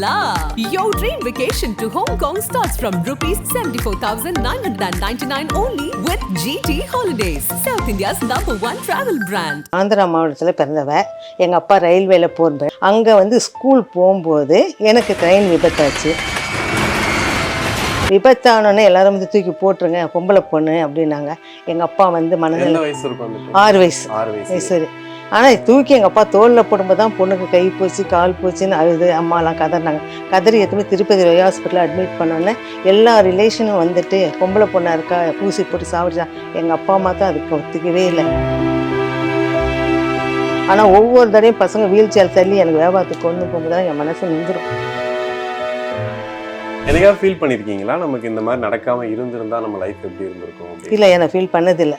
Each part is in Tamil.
la! Your dream vacation to Hong Kong starts from rupees 74,999 only with GT Holidays, South India's #1 travel brand. Andhra மாவட்டத்தில் பிறந்தவ. எங்கள் அப்பா ரயில்வேல போகிறேன். அங்கே வந்து ஸ்கூல் போகும்போது எனக்கு ட்ரெயின் விபத்தாச்சு. விபத்தானோடனே எல்லாரும் வந்து தூக்கி போட்டுருங்க, பொம்பளை பொண்ணு அப்படின்னாங்க. எங்கள் அப்பா வந்து மனதில் 6 வயசு. ஆனால் தூக்கி எங்கள் அப்பா தோளில் போடும்போது தான் பொண்ணுக்கு கை போச்சு கால் போச்சுன்னு அழுது அம்மாலாம் கதறினாங்க. கதறி எதுவுமே திருப்பதி ரோய் ஹாஸ்பிட்டலில் அட்மிட் பண்ணோன்னே எல்லா ரிலேஷனும் வந்துட்டு பொம்பளை பொண்ணாக இருக்கா பூசி போட்டு சாப்பிடுச்சா. எங்கள் அப்பா அம்மா தான் அதுக்கு ஒத்துக்கவே இல்லை. ஆனால் ஒவ்வொரு தடையும் பசங்க வீல் சேர் தள்ளி எனக்கு வியாபாரத்துக்கு கொண்டு போகும்போது தான் என் மனசு நின்றுடும். எனக்காக ஃபீல் பண்ணியிருக்கீங்களா நமக்கு இந்த மாதிரி நடக்காமல் இருந்திருந்தா நம்ம லைஃப் எப்படி இருந்திருக்கும்? இல்லை, என்னை ஃபீல் பண்ணதில்லை.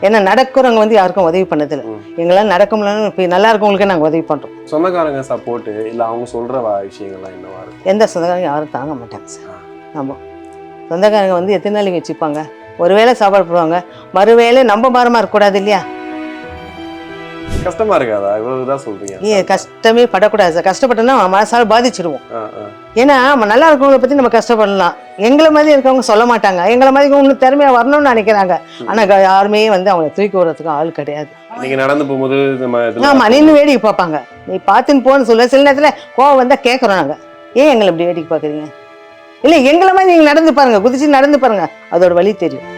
ஏன்னா நடக்கிறவங்க வந்து யாருக்கும் உதவி பண்ணதில்லை. எங்களால் நடக்க முடியலன்னு இப்போ நல்லா இருக்கவங்களுக்கே நாங்கள் உதவி பண்ணுறோம். சொந்தக்காரங்க சப்போர்ட்டு இல்லை அவங்க சொல்கிற விஷயங்கள்லாம் என்னவா இருக்கும்? எந்த சொந்தக்காரங்க யாரும் தாங்க மாட்டாங்க சார். ஆமாம், சொந்தக்காரங்க வந்து எத்தனை நாளைக்கு வச்சுப்பாங்க? ஒரு வேளை சாப்பாடு போடுவாங்க, மறுவேளை நம்ம பாரமாக இருக்கக்கூடாது இல்லையா? கஷ்டமா இருக்காதா? இவ்வளவுதான் சொல்றீங்க. கஷ்டமே படக்கூடாது சார். கஷ்டப்பட்டோம்னா மனசால பாதிச்சிடுவோம். ஏன்னா நம்ம நல்லா இருக்கவங்களை பற்றி நம்ம கஷ்டப்படலாம். எங்களை மாதிரி இருக்கவங்க சொல்ல மாட்டாங்க. எங்களை மாதிரி இன்னும் திறமையாக வரணும்னு நினைக்கிறாங்க. ஆனால் யாருமே வந்து அவங்களை தூக்கி விடுறதுக்கு ஆள் கிடையாது. நீங்க நடந்து போகும்போது ஆமா நின்று வேடிக்கை பார்ப்பாங்க. நீ பார்த்துன்னு போன்னு சொல்ல. சில நேரத்தில் கோவம் வந்தால் கேட்குறோம் நாங்கள், ஏன் எங்களை இப்படி வேடிக்கை பார்க்குறீங்க? இல்லை, எங்களை மாதிரி நீங்கள் நடந்து பாருங்க, குதிச்சு நடந்து பாருங்க, அதோட வழி தெரியும்.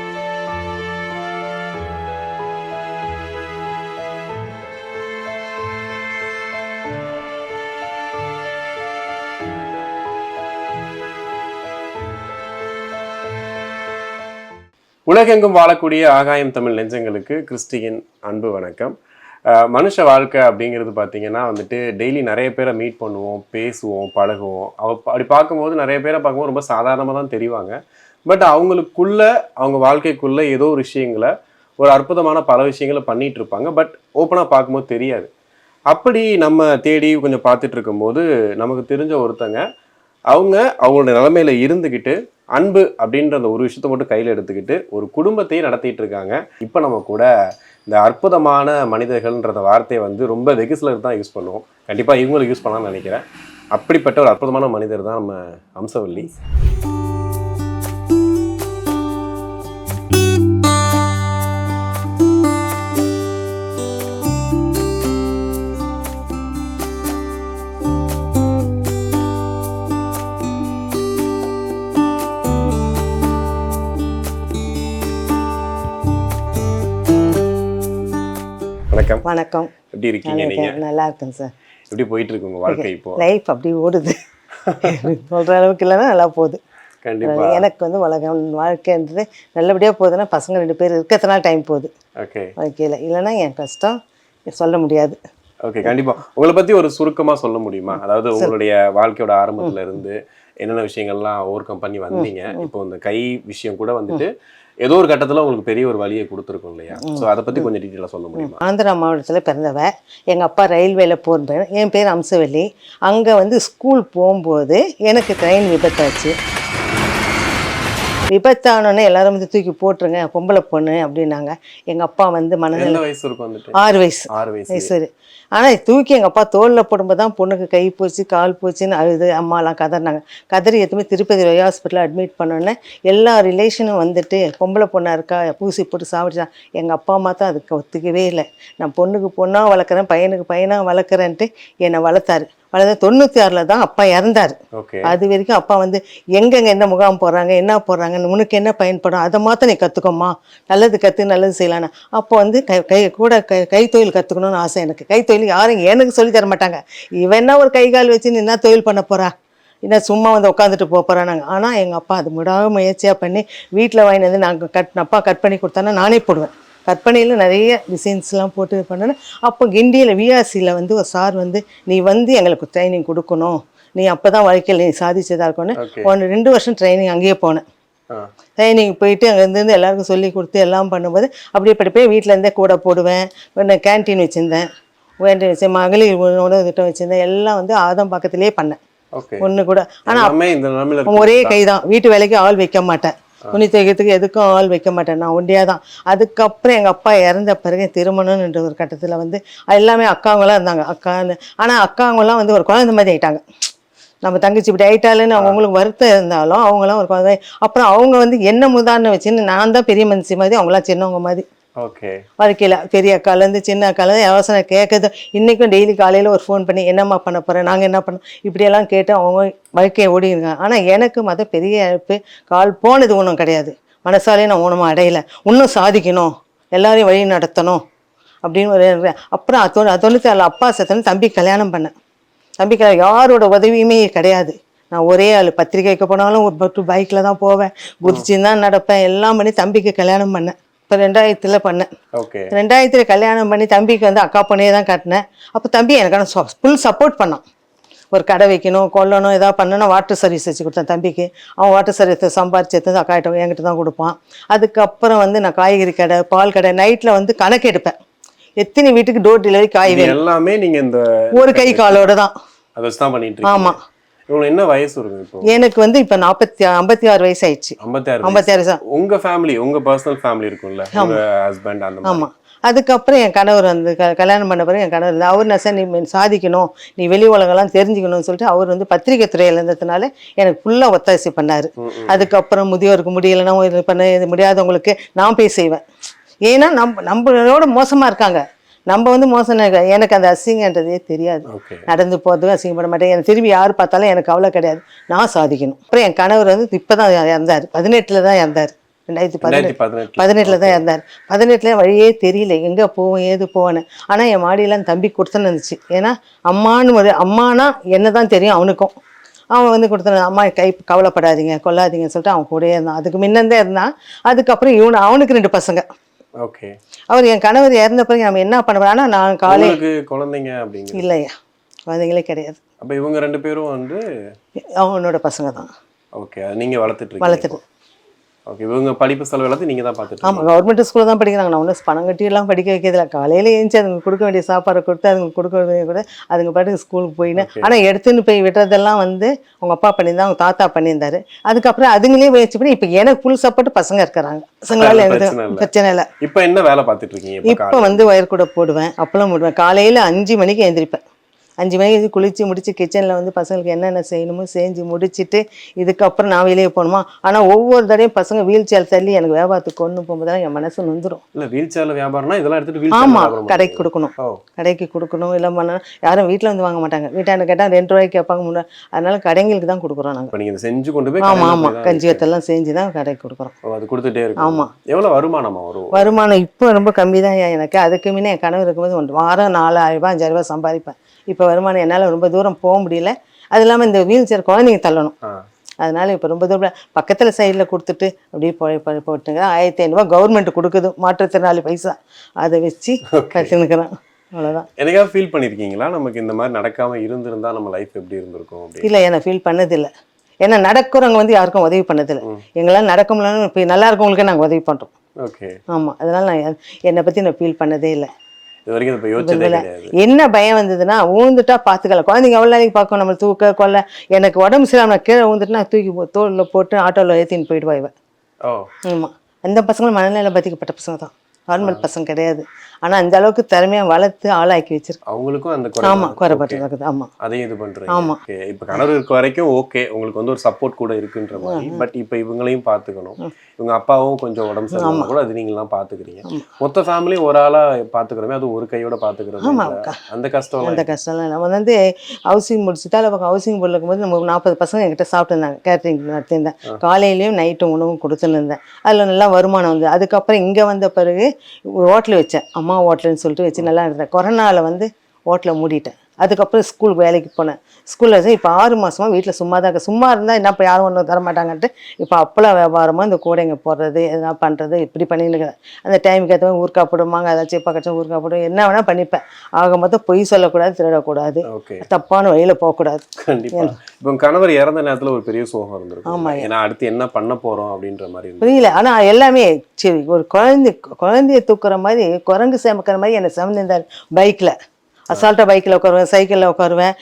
உலகெங்கும் வாழக்கூடிய ஆகாயம் தமிழ் நெஞ்சங்களுக்கு கிறிஸ்டியின் அன்பு வணக்கம். மனுஷ வாழ்க்கை அப்படிங்கிறது பார்த்தீங்கன்னா வந்துட்டு டெய்லி நிறைய பேரை மீட் பண்ணுவோம், பேசுவோம், பழகுவோம். அப்படி பார்க்கும்போது நிறைய பேரை பார்க்கும்போது ரொம்ப சாதாரணமாக தான் தெரிவாங்க. பட் அவங்க வாழ்க்கைக்குள்ளே ஏதோ ஒரு விஷயங்களை, ஒரு அற்புதமான பல விஷயங்களை பண்ணிகிட்டு இருப்பாங்க. பட் ஓப்பனாக பார்க்கும்போது தெரியாது. அப்படி நம்ம தேடி கொஞ்சம் பார்த்துட்டு இருக்கும்போது நமக்கு தெரிஞ்ச ஒருத்தங்க அவங்களோட நிலைமையில இருந்துக்கிட்டு அன்பு அப்படின்ற அந்த ஒரு விஷயத்த மட்டும் கையில் எடுத்துக்கிட்டு ஒரு குடும்பத்தையும் நடத்திட்டு இருக்காங்க. இப்போ நம்ம கூட இந்த அற்புதமான மனிதர்கள்ன்ற வார்த்தையை வந்து ரொம்ப வெகு சிலர் தான் யூஸ் பண்ணுவோம். கண்டிப்பாக இவங்களும் யூஸ் பண்ணலாம்னு நினைக்கிறேன். அப்படிப்பட்ட ஒரு அற்புதமான மனிதர் தான் நம்ம அம்சவல்லி. வணக்கம். எப்படி இருக்கீங்க நீங்க? நல்லா இருக்கேன் சார். எப்படி போயிட்டு இருக்கு உங்க வாழ்க்கை? இப்போ லைஃப் அப்படி ஓடுது, சொல்ற அளவுக்கு இல்லைன்னா நல்லா போகுது. கண்டிப்பா எனக்கு வந்து வாழ்க்கைன்றது நல்லபடியாக போகுதுன்னா பசங்க 2 பேர் இருக்கிறதுனால டைம் போகுது. ஓகே, வாழ்க்கையில் இல்லைன்னா என் கஷ்டம் சொல்ல முடியாது. ஓகே, கண்டிப்பா உங்களை பத்தி ஒரு சுருக்கமா சொல்ல முடியுமா? அதாவது உங்களுடைய வாழ்க்கையோட ஆரம்பத்துல இருந்து என்னென்ன விஷயங்கள்லாம் ஓவர் கம் பண்ணி வந்தீங்க. இப்போ இந்த கை விஷயம் கூட வந்துட்டு ஏதோ ஒரு கட்டத்தில் உங்களுக்கு பெரிய ஒரு வழியை கொடுத்துருக்கோம் இல்லையா? ஸோ அதை பற்றி கொஞ்சம் டீட்டெயிலாக சொல்ல முடியுமா? ஆந்திரா மாவட்டத்தில் பிறந்தவ. எங்கள் அப்பா ரயில்வேல போகிறேன். என் பேர் அம்சவல்லி. அங்கே வந்து ஸ்கூல் போகும்போது எனக்கு ட்ரெயின் விபத்தாச்சு. விபத்தானோடனே எல்லாரும் வந்து தூக்கி போட்டுருங்க, பொம்பளை பொண்ணு அப்படின்னாங்க. எங்கள் அப்பா வந்து மனதில் 6 வயசு. ஆனால் தூக்கி எங்கள் அப்பா தோளில் போடும்போது தான் பொண்ணுக்கு கை போச்சு கால் போச்சுன்னு அழுது அம்மாலாம் கதறினாங்க. கதறி எதுவுமே திருப்பதி ரோய் ஹாஸ்பிட்டலில் அட்மிட் பண்ணோன்னே எல்லா ரிலேஷனும் வந்துட்டு பொம்பளை பொண்ணாக இருக்கா பூசி போட்டு சாப்பிடுச்சா. எங்கள் அப்பா அம்மா தான் அதுக்கு ஒத்துக்கவே இல்லை. நான் பொண்ணுக்கு பொண்ணாக வளர்க்குறேன், பையனுக்கு பையனாக வளர்க்குறேன்ட்டு என்னை வளர்த்தாரு. 96 தான் அப்பா இறந்தார். அது வரைக்கும் அப்பா வந்து எங்கெங்க என்ன முகாம் போடுறாங்க, என்ன போடுறாங்க, உனக்கு என்ன பயன்படும், அதை மாற்ற நீ கற்றுக்கோமா, நல்லது கற்று நல்லது செய்யலான்னு. அப்போ வந்து கைத்தொழில் கற்றுக்கணும்னு ஆசை எனக்கு. கைத்தொழில் யாரும் எனக்கு சொல்லி தர மாட்டாங்க. இவன் என்ன ஒரு கை கால் வச்சு என்ன தொழில் பண்ண போகிறா, என்ன சும்மா வந்து உட்காந்துட்டு போகிறானாங்க. ஆனால் எங்கள் அப்பா அது முயற்சியாக பண்ணி வீட்டில் வாங்கி வந்து நாங்கள் அப்பா கட் பண்ணி கொடுத்தானா நானே போடுவேன். கற்பனையில் நிறைய டிசைன்ஸ்லாம் போட்டு பண்ணேன். அப்போ கிண்டியில் விஆர்சியில் வந்து ஒரு சார் வந்து நீ வந்து எங்களுக்கு ட்ரைனிங் கொடுக்கணும், நீ அப்போ தான் வாழ்க்கையில் நீ சாதிச்சதாக இருக்கணும். 2 வருஷம் ட்ரைனிங் அங்கேயே போனேன். ட்ரைனிங் போயிட்டு அங்கேருந்து எல்லாருக்கும் சொல்லி கொடுத்து எல்லாம் பண்ணும்போது அப்படியே படிப்பேன். வீட்டிலேருந்தே கூட போடுவேன். கேன்டீன் வச்சுருந்தேன், மகளிர் உணவு திட்டம் வச்சுருந்தேன். எல்லாம் வந்து ஆதம் பக்கத்துலேயே பண்ணேன். ஒன்று கூட. ஆனால் ஒரே கை தான், வீட்டு வேலைக்கு ஆள் வைக்க மாட்டேன். துணி தைக்கிறதுக்கு எதுக்கும் ஆள் வைக்க மாட்டேன், நான் ஒண்டியாக தான். அதுக்கப்புறம் எங்கள் அப்பா இறந்த பிறகு திருமணம்ன்ற ஒரு கட்டத்தில் வந்து எல்லாமே அக்காவங்களாம் இருந்தாங்க. ஆனால் அக்காவங்களாம் வந்து ஒரு குழந்தை மாதிரி ஆகிட்டாங்க. நம்ம தங்கச்சி இப்படி ஆயிட்டாலுன்னு அவங்களுக்கு வருத்தம் இருந்தாலும் அவங்களாம் ஒரு குழந்தை. அப்புறம் அவங்க வந்து என்ன உதாரணம் வச்சுன்னு நான் தான் பெரிய மனுஷி மாதிரி, அவங்களாம் சின்னவங்க மாதிரி. ஓகே. வாழ்க்கையில் பெரிய அக்காலேருந்து சின்ன அக்காலேருந்து யோசனை கேட்குது. இன்றைக்கும் டெய்லி காலையில் ஒரு ஃபோன் பண்ணி என்னம்மா பண்ண போகிறேன், நாங்கள் என்ன பண்ணோம், இப்படியெல்லாம் கேட்டு அவங்க வாழ்க்கையை ஓடிருக்காங்க. ஆனால் எனக்கு மத பெரிய இழப்பு, கால் போனது ஒன்றும் கிடையாது. மனசாலே நான் ஒன்றும் அடையலை. இன்னும் சாதிக்கணும், எல்லாரையும் வழி நடத்தணும் அப்படின்னு ஒரு. அப்புறம் 97 அப்பா செத்தோன்னு தம்பி கல்யாணம் பண்ணேன். தம்பி கல்யாணம் யாரோட உதவியுமே கிடையாது. நான் ஒரே ஆள், பத்திரிக்கை வைக்க போனாலும் ஒரு பைக்கில் தான் போவேன், குதிச்சுன்னு தான் நடப்பேன், எல்லாம் பண்ணி தம்பிக்கு கல்யாணம் பண்ணேன். இப்போ 2000 பண்ணேன். 2000 கல்யாணம் பண்ணி தம்பிக்கு வந்து அக்கா பொண்ணையே தான் காட்டினேன். அப்போ தம்பி எனக்கான ஃபுல் சப்போர்ட் பண்ணான். ஒரு கடை வைக்கணும், கொல்லணும், எதாவது பண்ணணும். வாட்டர் சர்வீஸ் வச்சு கொடுத்தேன் தம்பிக்கு. அவன் வாட்டர் சர்வீஸை சம்பாரிச்சு அக்காட்ட என்கிட்ட தான் கொடுப்பான். அதுக்கப்புறம் வந்து நான் காய்கறி கடை, பால் கடை, நைட்டில் வந்து கணக்கு எடுப்பேன். எத்தனை வீட்டுக்கு டோர் டெலிவரி காய் வேணும் எல்லாமே நீங்க இந்த ஒரு கை காலோட தான். அதை தான் பண்ணிட்டு இருக்கீங்க. ஆமா. உங்களுக்கு என்ன வயசு இருக்கு இப்போ? எனக்கு வந்து இப்போ 56 வயசு ஆயிடுச்சு. 56. உங்க ஃபேமிலி, உங்க பர்சனல் ஃபேமிலி இருக்கும்ல, உங்க ஹஸ்பண்ட் அந்த மாதிரி. ஆமா. அதுக்கப்புறம் என் கணவர் வந்து கல்யாணம் பண்ண பிறகு என் கணவர் அவர் நசை நீ சாதிக்கணும், நீ வெளி உலகெல்லாம் தெரிஞ்சுக்கணும்னு சொல்லிட்டு அவர் வந்து பத்திரிகை துறையில் இருந்ததுனால எனக்கு ஃபுல்லாக ஒத்தாசி பண்ணார். அதுக்கப்புறம் முதியோருக்கு முடியலைன்னா இது பண்ண இது முடியாதவங்களுக்கு நான் போய் செய்வேன். ஏன்னா நம்மளோட மோசமாக இருக்காங்க, நம்ம வந்து மோசம். எனக்கு அந்த அசிங்கன்றதே தெரியாது. நடந்து போகிறதுக்கு அசிங்கப்பட மாட்டேன். எனக்கு திரும்பி யார் பார்த்தாலும் எனக்கு கவலை கிடையாது, நான் சாதிக்கணும். அப்புறம் என் கணவர் வந்து இப்போ தான் இறந்தார், 18 தான் இறந்தார். 2018 தான் இறந்தார். 18 வழியே தெரியல, எங்கே போவோம் ஏது போவேன்னு. ஆனால் என் மாடியெல்லாம் தம்பி கொடுத்துன்னு இருந்துச்சு. ஏன்னா அம்மானு ஒரு அம்மானா என்ன தான் தெரியும் அவனுக்கும். அவன் வந்து கொடுத்தான், அம்மா கவலைப்படாதீங்க கொல்லாதீங்கன்னு சொல்லிட்டு அவன் கூடயே இருந்தான். அதுக்கு முன்னந்தே இருந்தான். அதுக்கப்புறம் அவனுக்கு 2 பசங்க. ஓகே. அவர் என் கணவர் இறந்த பிறகு நம்ம என்ன பண்ணுவோம். ஆனால் நான் காலைக்கு குழந்தைங்க அப்படிங்க இல்லையா, குழந்தைங்களே கிடையாது. அப்போ இவங்க 2 பேரும் வந்து அவனோட பசங்க தான். ஓகே. நீங்க வளர்த்துட்டு. ஓகே. இவங்க படிப்பு செலவு எல்லாத்தையும் நீங்கள் தான் பார்த்துட்டு? ஆமாம், கவர்மெண்ட் ஸ்கூலில் தான் படிக்கிறாங்க. நான் ஒன்றும் பணம் கட்டியெல்லாம் படிக்க வைக்கிறதில்ல. காலையில் எழுந்துச்சி அதுங்களுக்கு கொடுக்க வேண்டிய சாப்பாடை கொடுத்து அதுங்களுக்கு கொடுக்க வேண்டிய கூட அதுங்க பாட்டுக்கு ஸ்கூலுக்கு போயின்னு. ஆனால் எடுத்துன்னு போய் விடுறதெல்லாம் வந்து அவங்க அப்பா பண்ணியிருந்தா, அவங்க தாத்தா பண்ணியிருந்தாரு. அதுக்கப்புறம் அதுங்களே முயற்சி பண்ணி இப்போ எனக்கு ஃபுல் சப்போர்ட் பசங்க இருக்கிறாங்க. பசங்களால் எனக்கு பிரச்சனை இல்லை. இப்போ என்ன வேலை பார்த்துட்டு இருக்கீங்க? இப்போ வந்து ஒயர் கூட போடுவேன், அப்பளம் போடுவேன். காலையில் 5 மணிக்கு எழுந்திரிப்பேன். 5 மணிக்கு குளித்து முடித்து கிச்சனில் வந்து பசங்களுக்கு என்னென்ன செய்யணுமோ செஞ்சு முடிச்சுட்டு இதுக்கப்புறம் நான் வெளியே போகணுமா. ஆனால் ஒவ்வொரு தடையும் பசங்க வீல் சேர் தள்ளி எனக்கு வியாபாரத்துக்கு கொண்டு போகும்போதெல்லாம் என் மனசு நொந்துடும். இல்லை வீல் சேரில் வியாபாரம்னா இதெல்லாம் எடுத்துகிட்டு ஆமாம், கடைக்கு கொடுக்கணும். கடைக்கு கொடுக்கணும். இல்லை பண்ணணும். யாரும் வீட்டில் வந்து வாங்க மாட்டாங்க. வீட்டாண்ட கேட்டால் 2 ரூபாய்க்கு கேட்பாங்க, 3 ரூபாய். அதனால கடைங்களுக்கு தான் கொடுக்குறோம் நாங்கள். நீங்கள் செஞ்சு கொண்டு போய்? ஆமாம் ஆமாம், கஞ்சியத்தெல்லாம் செஞ்சு தான் கடைக்கு கொடுக்குறோம். அது கொடுத்துட்டே இருக்கு. ஆமாம். எவ்வளோ வருமானமா வரும்? வருமானம் இப்போ ரொம்ப கம்மி தான் எனக்கு. அதுக்கு முன்னே என் கனவு இருக்கும்போது வாரம் 4000 ரூபாய் 5000 ரூபாய் சம்பாதிப்பேன். இப்போ வருமானம் என்னால் ரொம்ப தூரம் போக முடியல. அது இல்லாமல் இந்த வீல் சேர் குழந்தைங்க தள்ளணும். அதனால இப்போ ரொம்ப தூரம் பக்கத்தில் சைடில் கொடுத்துட்டு அப்படியே போட்டுங்க. 1500 ரூபாய் கவர்மெண்ட் கொடுக்குது, மாற்றுத்திறனாளி பைசா, அதை வச்சு கற்றுனுக்கிறேன். அவ்வளோதான். எனக்காக ஃபீல் பண்ணியிருக்கீங்களா நமக்கு இந்த மாதிரி நடக்காமல் இருந்திருந்தா நம்ம லைஃப் எப்படி இருந்திருக்கும்? இல்லை, என்னை ஃபீல் பண்ணதில்லை. ஏன்னா நடக்கிறவங்க வந்து யாருக்கும் உதவி பண்ணதில்லை. எங்களால் நடக்க முடியலன்னு இப்போ நல்லா இருக்கவங்களுக்கே நாங்கள் உதவி பண்ணுறோம். ஓகே. ஆமாம். அதனால் நான் என்னை பற்றி நான் ஃபீல் பண்ணதே இல்லை. என்ன பயம் வந்ததுன்னா, ஊந்துட்டா பார்த்துக்கலாம், குழந்தைங்க எவ்வளோ நாளைக்கு பார்க்கும், நம்ம தூக்க கொள்ள. எனக்கு உடம்பு சரியில்லாம கீழே ஊந்துட்டுனா தூக்கி தோளில் போட்டு ஆட்டோவில் ஏற்றின்னு போயிடுவா இவன். ஆமாம், அந்த பசங்களும் மனநிலை பாதிக்கப்பட்ட பசங்க தான், நார்மல் பசங்க கிடையாது. ஆனால் அந்த அளவுக்கு திறமையாக வளர்த்து ஆளாக்கி வச்சிருக்கு. அவங்களுக்கும் அந்த குறைபாடு இருக்குது. ஆமாம், அதையும் இது பண்ணுறேன். ஆமாம். இப்போ கணவர் இருக்க வரைக்கும் ஓகே, உங்களுக்கு வந்து ஒரு சப்போர்ட் கூட இருக்குன்ற மாதிரி. பட் இப்போ இவங்களையும் பார்த்துக்கணும். இவங்க அப்பாவும் கொஞ்சம் உடம்பு சரியில்லாம கூட அது நீங்களாம் பார்த்துக்கிறீங்க. மொத்த ஃபேமிலியும் ஒரு ஆளாக பார்த்துக்கிறோமே, அது ஒரு கையோட பார்த்துக்கிறது. அந்த கஷ்டம் நம்ம வந்து ஹவுசிங் முடிச்சுட்டா இல்லை ஹவுசிங் போர்டில் இருக்கும்போது நம்ம 40 பசங்க என்கிட்ட சாப்பிட்டுருந்தாங்க. கேட்ரிங் நடத்தியிருந்தேன். காலையிலையும் நைட்டும் உணவும் கொடுத்துன்னு இருந்தேன். அதில் நல்லா வருமானம் வந்து. அதுக்கப்புறம் இங்கே வந்த பிறகு ஹோட்டல் வச்சேன், அம்மா ஹோட்டல்னு சொல்லிட்டு வச்சு நல்லா இருந்தேன். கொரோனாவில் வந்து ஹோட்டலை மூடிட்டேன். அதுக்கப்புறம் ஸ்கூலுக்கு வேலைக்கு போனேன். ஸ்கூலில் வச்சு இப்போ 6 மாதமாக வீட்டில் சும்மா தான் இருக்கேன். சும்மா இருந்தால் என்ன இப்போ யாரும் ஒன்றும் தரமாட்டாங்கன்ட்டு இப்போ அப்பளம் வியாபாரமாக இந்த கூடைங்க போடுறது, எதனா பண்ணுறது, இப்படி பண்ணின்னு இருக்கிறேன். அந்த டைமுக்கு ஏற்ற ஊருக்கா போடுவாங்க, ஏதாச்சும் பக்கத்தில் ஊருக்கா போடுவோம், என்ன வேணால் பண்ணிப்பேன். ஆக மொத்தம் பொய் சொல்லக்கூடாது, திருடக்கூடாது, தப்பான வழியில் போகக்கூடாது. கண்டிப்பாக. இப்போ கணவர் இறந்த நேரத்தில் ஒரு பெரிய சோகம் இருந்திருக்கும். ஆமாம், ஏன்னா அடுத்து என்ன பண்ண போகிறோம் அப்படின்ற மாதிரி புரியல. ஆனால் எல்லாமே சரி, ஒரு குழந்தைய தூக்குற மாதிரி, குரங்கு சேமக்கிற மாதிரி என்னை சமந்திருந்தார். பைக்கில் அசால்ட்டாக பைக்கில் உட்காருவேன், சைக்கிளில் உட்காருவேன்.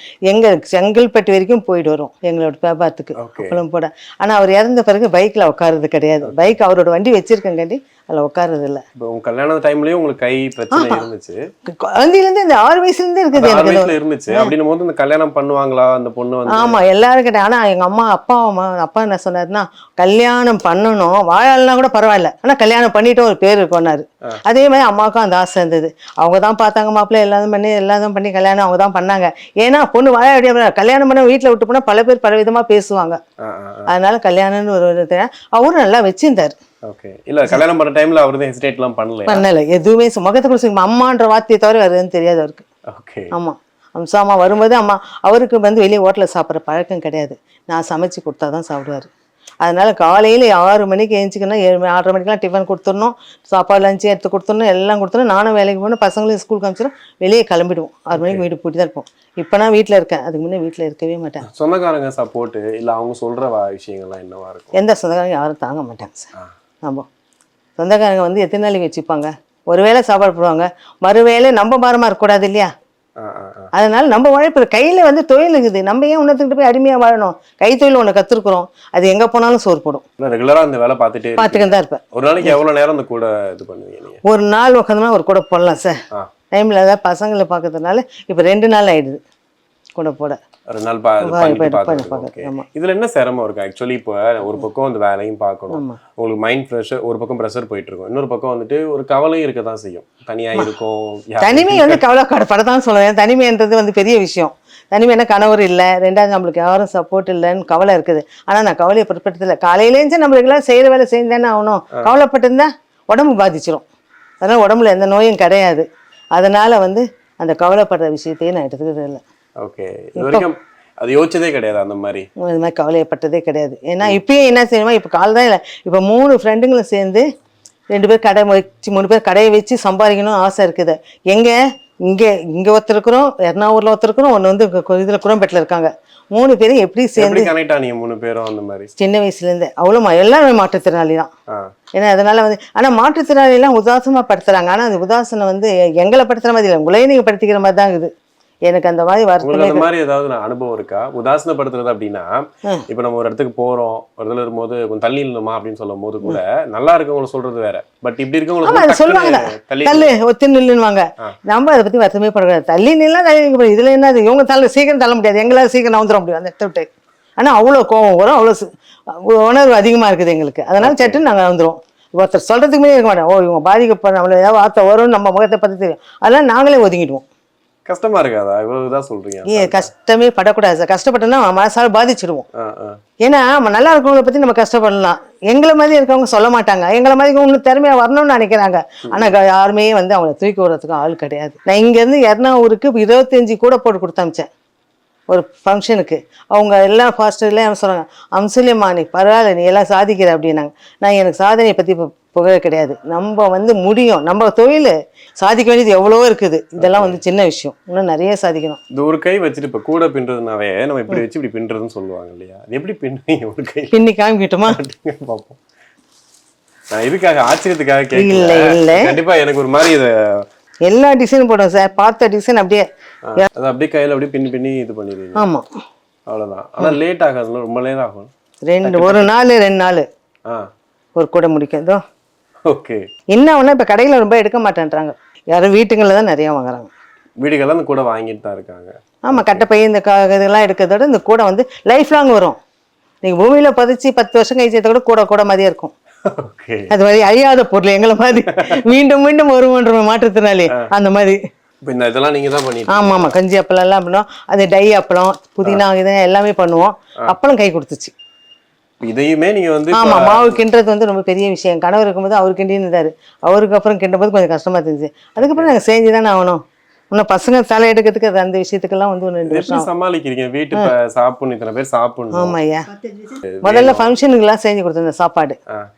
செங்கல்பட்டு வரைக்கும் போயிட்டு வரும் எங்களோட வியாபாரத்துக்கு அப்பளம் போட. ஆனால் அவர் இறந்த பிறகு பைக்கில் உட்காருறது கிடையாது. பைக் அவரோட வண்டி வச்சிருக்கங்காட்டி அதில் உட்கார்றது இல்லை. இப்போ உங்க கல்யாண டைம்லயும் உங்களுக்கு கை பிரச்சனை இருந்துச்சு? குழந்தையிலேருந்து இந்த 6 வயசுலேருந்தே இருக்குது ஆறு எனக்கு. வயசுல இருந்துச்சு அப்படின்னும் போது இந்த கல்யாணம் பண்ணுவாங்களா அந்த பொண்ணு வந்து? ஆமாம், எல்லாரும் கேட்டேன். ஆனால் எங்கள் அப்பா என்ன சொன்னாருன்னா, கல்யாணம் பண்ணணும், வாழலாம் கூட பரவாயில்ல, ஆனால் கல்யாணம் பண்ணிட்டு ஒரு பேர் இருக்கோன்னாரு. அதே மாதிரி அம்மாவுக்கும் அந்த ஆசை இருந்தது. அவங்க தான் பார்த்தாங்க மாப்பிள்ளை, எல்லாரும் பண்ணி கல்யாணம் அவங்க தான் பண்ணாங்க. ஏன்னா பொண்ணு வாழ அப்படியே கல்யாணம் பண்ண வீட்டில் விட்டு போனால் பல பேர் பல விதமாக பேசுவாங்க. அதனால கல்யாணம்னு ஒரு அவரும் நல்லா வச்சிருந்தார். ஓகே. இல்ல கல்யாணம் பண்ண டைம்ல அவரு தான் ஹெசிடேட்லாம் பண்ணல? எதுவுமே முகத்தை குறிச்சு அம்மான்ற வார்த்தையை தவிர வேறு எதுவும் தெரியாது அவருக்கு. ஓகே. ஆமாம், அம்மா வரும்போது அவருக்கு வந்து வெளியே ஹோட்டலில் சாப்பிட்ற பழக்கம் கிடையாது. நான் சமைச்சு கொடுத்தா தான் சாப்பிடுவார். அதனால காலையில் 6 மணிக்கு எழுந்திக்கணும், 7 மணி 6:30 மணிக்கெலாம் டிஃபன் கொடுத்துடணும், சாப்பாடு லஞ்சு எடுத்து கொடுத்துடணும், எல்லாம் கொடுத்துடணும். நானும் வேலைக்கு போகணும், பசங்களையும் ஸ்கூலுக்கு அனுப்பிச்சிடும், வெளியே கிளம்பிடுவோம். 6 மணிக்கு வீடு பூட்டி தான் இருப்போம். இப்போ நான் வீட்டில் இருக்கேன், அதுக்கு முன்னே வீட்டில் இருக்கவே மாட்டேன். சொந்தக்காரங்க சப்போர்ட்டு இல்லை அவங்க சொல்கிற விஷயங்கள்லாம் என்னவா இருக்கும்? எந்த சொந்தக்காரங்க யாரும் தாங்க மாட்டாங்க சார். ஆமாம், சொந்தக்காரங்க வந்து எத்தனை நாளைக்கு வச்சுப்பாங்க? ஒரு வேளை சாப்பாடு போடுவாங்க, மறுவேளை நம்ம பாரமாக இருக்கக்கூடாது இல்லையா? அதனால நம்ம உழைப்பு கையில் வந்து தொழில் இருக்குது, நம்ம ஏன் உன்னத்துக்கிட்ட போய் அடிமையாக வாழணும்? கைத்தொழில் ஒன்று கற்றுருக்குறோம், அது எங்கே போனாலும் சோறு போடும். ரெகுலராக அந்த வேலை பார்த்துக்கிட்டு தான் இருப்பேன். ஒரு நாளைக்கு எவ்வளோ நேரம் அந்த கூட இது பண்ணுவீங்க? ஒரு நாள் உட்காந்தோம்னா ஒரு கூட போடலாம் சார். டைமில் ஏதாவது பசங்களை பார்க்கறதுனால இப்போ 2 நாள் ஆயிடுது கூட போட. 2 நாள் இதுல என்ன சிரமம் இருக்கு ஆக்சுவலி? இப்போ ஒரு பக்கம் அந்த வேலையும் பார்க்கணும், உங்களுக்கு மைண்ட் ப்ரெஷர், ஒரு பக்கம் ப்ரெஷர் போயிட்டு இருக்கும், இன்னொரு பக்கம் வந்துட்டு ஒரு கவலையும் இருக்கதான் செய்யும். தனியா இருக்கும், தனிமை வந்து கவலைப்படத்தான் சொல்லுவேன். தனிமைன்றது வந்து பெரிய விஷயம். தனிமை என்ன, கணவர் இல்லை, 2வது நம்மளுக்கு யாரும் சப்போர்ட் இல்லைன்னு கவலை இருக்குது. ஆனால் நான் கவலையை பொருட்படுத்தலை. காலையிலேருந்து நம்ம ரெகுலராக செய்கிற வேலை செஞ்சுதானே ஆகணும். கவலைப்பட்டிருந்தா உடம்பு பாதிச்சிடும். அதனால் உடம்புல எந்த நோயும் கிடையாது. அதனால வந்து அந்த கவலைப்படுற விஷயத்தையே நான் எடுத்துக்கிறது இல்லை. ஓகே. இது வரைக்கும் அது யோசிச்சதே கிடையாது அந்த மாதிரி? இது மாதிரி கவலைப்பட்டதே கிடையாது. ஏன்னா இப்பயே என்ன செய்யணுமா, இப்போ கால் தான் இல்லை, இப்போ 3 ஃப்ரெண்டுங்களும் சேர்ந்து 2 பேர் கடை வச்சு 3 பேர் கடையை வச்சு சம்பாதிக்கணும்னு ஆசை இருக்குது. இங்கே ஒருத்தருக்குறோம், எர்ணாவூரில் ஒருத்தருக்குறோம், ஒன்று வந்து இதில் குரம்பேட்டில் இருக்காங்க. 3 பேரும் எப்படி சேர்ந்து கனெக்ட் ஆனீங்க? 3 பேரும் அந்த மாதிரி சின்ன வயசுலேருந்து அவ்வளோ எல்லாமே மாற்றுத்திறனாளி தான். ஏன்னா அதனால வந்து ஆனால் மாற்றுத்திறனாளிலாம் உதாசமாக படுத்துறாங்க. ஆனால் அந்த உதாசனம் வந்து எங்களை படுத்துகிற மாதிரி இல்லை, உங்களையே நீங்கள் படுத்திக்கிற மாதிரி தான் இருக்குது. எனக்கு அந்த மாதிரி வருத்தம். அந்த மாதிரி ஏதாவது அனுபவம் இருக்கா? உதாசனப்படுத்துறது அப்படின்னா, இப்ப நம்ம ஒரு இடத்துக்கு போறோம், ஒரு இடத்துல இருக்கும்போது கொஞ்சம் தள்ளி இல்லமா அப்படின்னு சொல்லும் போது கூட நல்லா இருக்கவங்களை சொல்றது வேற, பட் இப்படி இருக்கவங்களுக்கு சொல்லுவாங்க தள்ளு ஒத்து நில்லுன்னுவாங்க. நம்ம அதை பத்தி வருத்தமே படக்கூடாது. தள்ளி நில்லாம் தள்ளி, இதுல என்ன இவங்க சீக்கிரம் தள்ள முடியாது, எங்களால் சீக்கிரம் நவுந்துட முடியும் அந்த இடத்த விட்டு. ஆனா அவ்வளோ கோவம் வரும், அவ்வளோ உணர்வு அதிகமா இருக்குது எங்களுக்கு. அதனால சட்டுன்னு நாங்கள் வந்துடுவோம். ஒருத்தர் சொல்றதுக்கு முன்னே இருக்க மாட்டோம். இவங்க பாதிக்கப்பட நம்மள ஏதாவது வார்த்தை வரும், நம்ம முகத்தை பத்தி தெரியும், அதெல்லாம் நாங்களே ஒதுங்கிடுவோம். கஷ்டமா இருக்காதா? இவ்வளவுதான் சொல்றீங்க. கஷ்டமே படக்கூடாது சார். கஷ்டப்பட்டோம்னா மனசால பாதிச்சிடுவோம். ஏன்னா நம்ம நல்லா இருக்கவங்களை பத்தி நம்ம கஷ்டப்படலாம், எங்களை மாதிரி இருக்கவங்க சொல்ல மாட்டாங்க. எங்களை மாதிரி இன்னும் திறமையா வரணும்னு நினைக்கிறாங்க. ஆனா யாருமே வந்து அவங்களை தூக்கி விடுறதுக்கு ஆள் கிடையாது. நான் இங்க இருந்து எர்ணாவூருக்கு 25 கூட போட்டு கொடுத்தமிச்சேன் ஒரு ஃபங்க்ஷனுக்கு. அவங்க எல்லாம் ஃபாஸ்டர்லாம் சொல்கிறாங்க, அம்சலியம்மா நீ பரவாயில்ல, நீ எல்லாம் சாதிக்கிற அப்படின்னாங்க. நான் எனக்கு சாதனையை பற்றி புகழ கிடையாது. நம்ம வந்து முடியும், நம்ம தொழில் சாதிக்க வேண்டியது எவ்வளோ இருக்குது. இதெல்லாம் வந்து சின்ன விஷயம், இன்னும் நிறைய சாதிக்கணும். இது ஒரு கை வச்சுட்டு இப்போ கூட பின்னுறதுனாவே நம்ம இப்படி வச்சு இப்படி பின்னுறதுன்னு சொல்லுவாங்க இல்லையா? அது எப்படி பின்னுவீங்க? ஒரு கை பின்னி காமிக்கிட்டோமா பார்ப்போம். நான் இதுக்காக ஆச்சரியத்துக்காக கேட்கல. இல்லை இல்லை, கண்டிப்பா எனக்கு ஒரு மாதிரி இதை எல்லா டிசைனும் போடுவோம் சார். பார்த்த டிசைன் அப்படியே அது அப்படியே கையில் அப்படியே பின்னி பின்னி இது பண்ணிடுவீங்க. ஆமாம், அவ்வளோதான். ஆனால் லேட் ஆகாதுல்ல? ரொம்ப லேட் ஆகும். ஒரு நாள் 2 நாள் ஒரு கூட முடிக்கிறதோ. ஓகே. என்ன ஒன்று இப்போ கடையில் ரொம்ப எடுக்க மாட்டேன்றாங்க, யாரும் வீட்டுங்களில் தான் நிறையா வாங்குறாங்க. வீடுகள்லாம் அந்த கூட வாங்கிட்டு தான் இருக்காங்க. ஆமாம், கட்டைப்பை இந்த இதெல்லாம் எடுக்கிறதோட இந்த கூட வந்து லைஃப் லாங் வரும். நீங்கள் பூமியில் பதிச்சு 10 வருஷம் கழிச்சத கூட கூட மாதிரியே இருக்கும். அது மாதிரி அழியாத பொருள், எங்களை மாதிரி மீண்டும் மீண்டும் வருவோன்ற மாற்றத்தினாலே அந்த மாதிரி. இதெல்லாம் நீங்க தான் பண்ணி? ஆமா ஆமா, கஞ்சி அப்பளம் எல்லாம் பண்ணுவோம், அது டை அப்பளம், புதினா இதெல்லாம் எல்லாமே பண்ணுவோம். அப்பளம் கை கொடுத்துச்சு. இதையுமே நீங்க வந்து ஆமா, மாவு கிண்டுறது வந்து ரொம்ப பெரிய விஷயம். கணவர் இருக்கும்போது அவர் கிண்டிருந்தாரு, அவருக்கு அப்புறம் கிண்டும்போது கொஞ்சம் கஷ்டமா இருந்துச்சு. அதுக்கப்புறம் நாங்கள் செஞ்சு தானே ஆகணும். இன்னும் பசங்க தலை எடுக்கிறதுக்கு அது அந்த விஷயத்துக்கெல்லாம் வந்து 2 வருஷம் சமாளிக்கிறீங்க. வீட்டு சாப்பிடணும், இத்தனை பேர் சாப்பிடணும். ஆமா ஐயா, முதல்ல ஃபங்க்ஷனுக்குலாம் செஞ்சு கொடுத்தேன் சாப்பாடு.